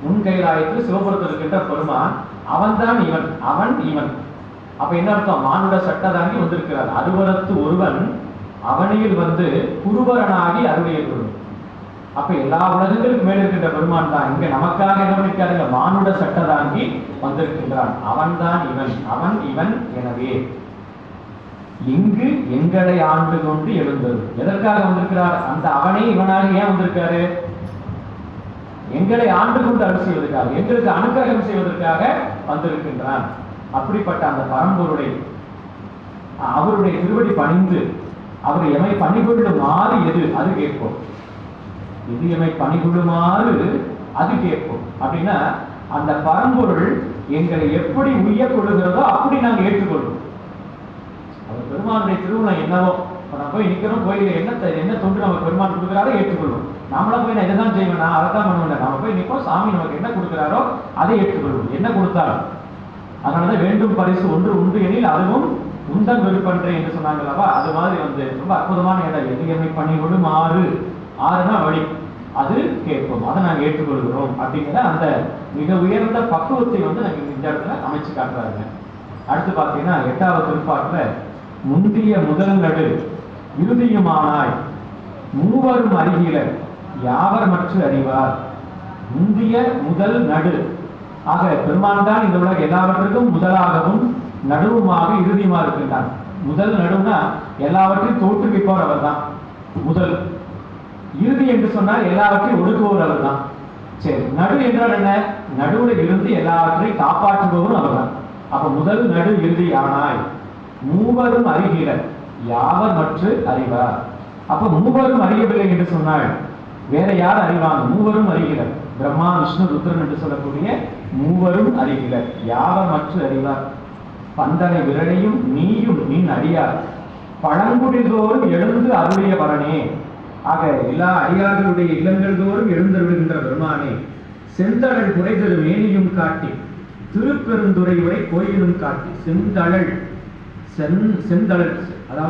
முன் கைலாயத்தில் சிவபுரத்தில் இருக்கின்ற பெருமான். அவன் தான் இவன், அவன் இவன். அப்ப என்ன அர்த்தம்? மானுட சட்டதாங்கி வந்திருக்கிறார். அருவரத்து ஒருவன் அவனியில் வந்து குருவரனாகி அருளியல் கொள்ளும். அப்ப எல்லா உலகங்களுக்கு மேல இருக்கின்ற பெருமான் தான் இங்க நமக்காக என்ன பண்ணிருக்காருங்க? மானுட சட்டதாங்கி வந்திருக்கின்றான். அவன் தான் இவன், அவன் இவன் எனவே இங்கு எங்களை ஆண்டு கொண்டு எழுந்தது. எதற்காக வந்திருக்கிறார்? அந்த அவனே இவனாக ஏன் வந்திருக்காரு? எங்களை ஆண்டு கொண்டு அருள் செய்வதற்காக, எங்களுக்கு அனுக்கிரகம் செய்வதற்காக வந்திருக்கின்றான். அப்படிப்பட்ட அந்த பரம்பொருளை அவருடைய திருவடி பணிந்து அவர் எமை பணிகொள்ளுமாறு எது அது கேட்போம். எது எமை பணிகொள்ளுமாறு அது கேட்போம். அப்படின்னா அந்த பரம்பொருள் எங்களை எப்படி உய்ய கொள்ளுகிறதோ அப்படி நாங்கள் ஏற்றுக்கொள்வோம். அவர் பெருமானுடைய திருவுளம் என்னவோ, நம்ம போய் நிக்கிறோம், கோயில என்ன தொண்டு நம்ம பெருமான் கொடுக்குறாரோ ஏற்றுக்கொள்வோம். நம்மள போய் நான் இதைதான் செய்வேன், நான் அதைத்தான் பண்ணுவேன். நம்ம போய் நிற்போம், சாமி நமக்கு என்ன கொடுக்குறாரோ அதை ஏற்றுக்கொள்வோம், என்ன கொடுத்தாலும். அதனாலதான் வேண்டும் பரிசு ஒன்று உண்டு எனில் அதுவும் உந்தன் விருப்பன்றே என்று சொன்னாங்களவா, அது மாதிரி வந்து ரொம்ப அற்புதமான இடம். எதிர்மை பணிகளும் ஆறுனா வழி, அது கேட்போம், அதை நாங்கள் ஏற்றுக்கொள்கிறோம் அப்படிங்கிற அந்த மிக உயர்ந்த பக்குவத்தை வந்து நாங்கள் இந்த இடத்துல அமைச்சு காட்டுறாங்க. அடுத்து பார்த்தீங்கன்னா 8வது திருப்பாட்டுல முந்திய முதல் நடு இறுதியுமானாய் மூவரும் அறிகில யாவர் மற்ற அறிவார். முந்திய முதல் நடு ஆக பெருமான் தான் இந்த உலக எல்லாவற்றுக்கும் முதலாகவும் நடுவுமாக இறுதியுமா இருக்கின்றான். முதல் நடுவுனா எல்லாவற்றையும் தோற்றுவிப்பவர் அவர் தான் முதல். இறுதி என்று சொன்னால் எல்லாவற்றையும் ஒடுக்குபவர் அவர் தான். சரி, நடு என்றால் என்ன? நடுவில் இருந்து எல்லாவற்றையும் காப்பாற்றுபவரும் அவர் தான். அப்ப முதல் நடு இறுதி ஆனாய் மூவரும் அறிகிற யாவர் மற்ற அறிவார். அப்ப மூவரும் அறியவில்லை என்று சொன்னால் வேற யார் அறிவாங்க? மூவரும் அறிகிற பிரம்மா விஷ்ணு ருத்ரன் என்று சொல்லக்கூடிய மூவரும் அறிகிற யாவர் மற்ற அறிவார். பந்தனை விரலையும் நீயும் நீ அறியார் பழங்குடிதோறும் எழுந்து அருளிய வரனே. ஆக எல்லா அடியார்களுடைய இல்லங்கள் தோறும் எழுந்தருளுகின்ற பெருமானே, செந்தழல் குறைதரு மேனியும் காட்டி திருப்பெருந்துறை உரை கோயிலும் காட்டி. செந்தழல் செந்தழல்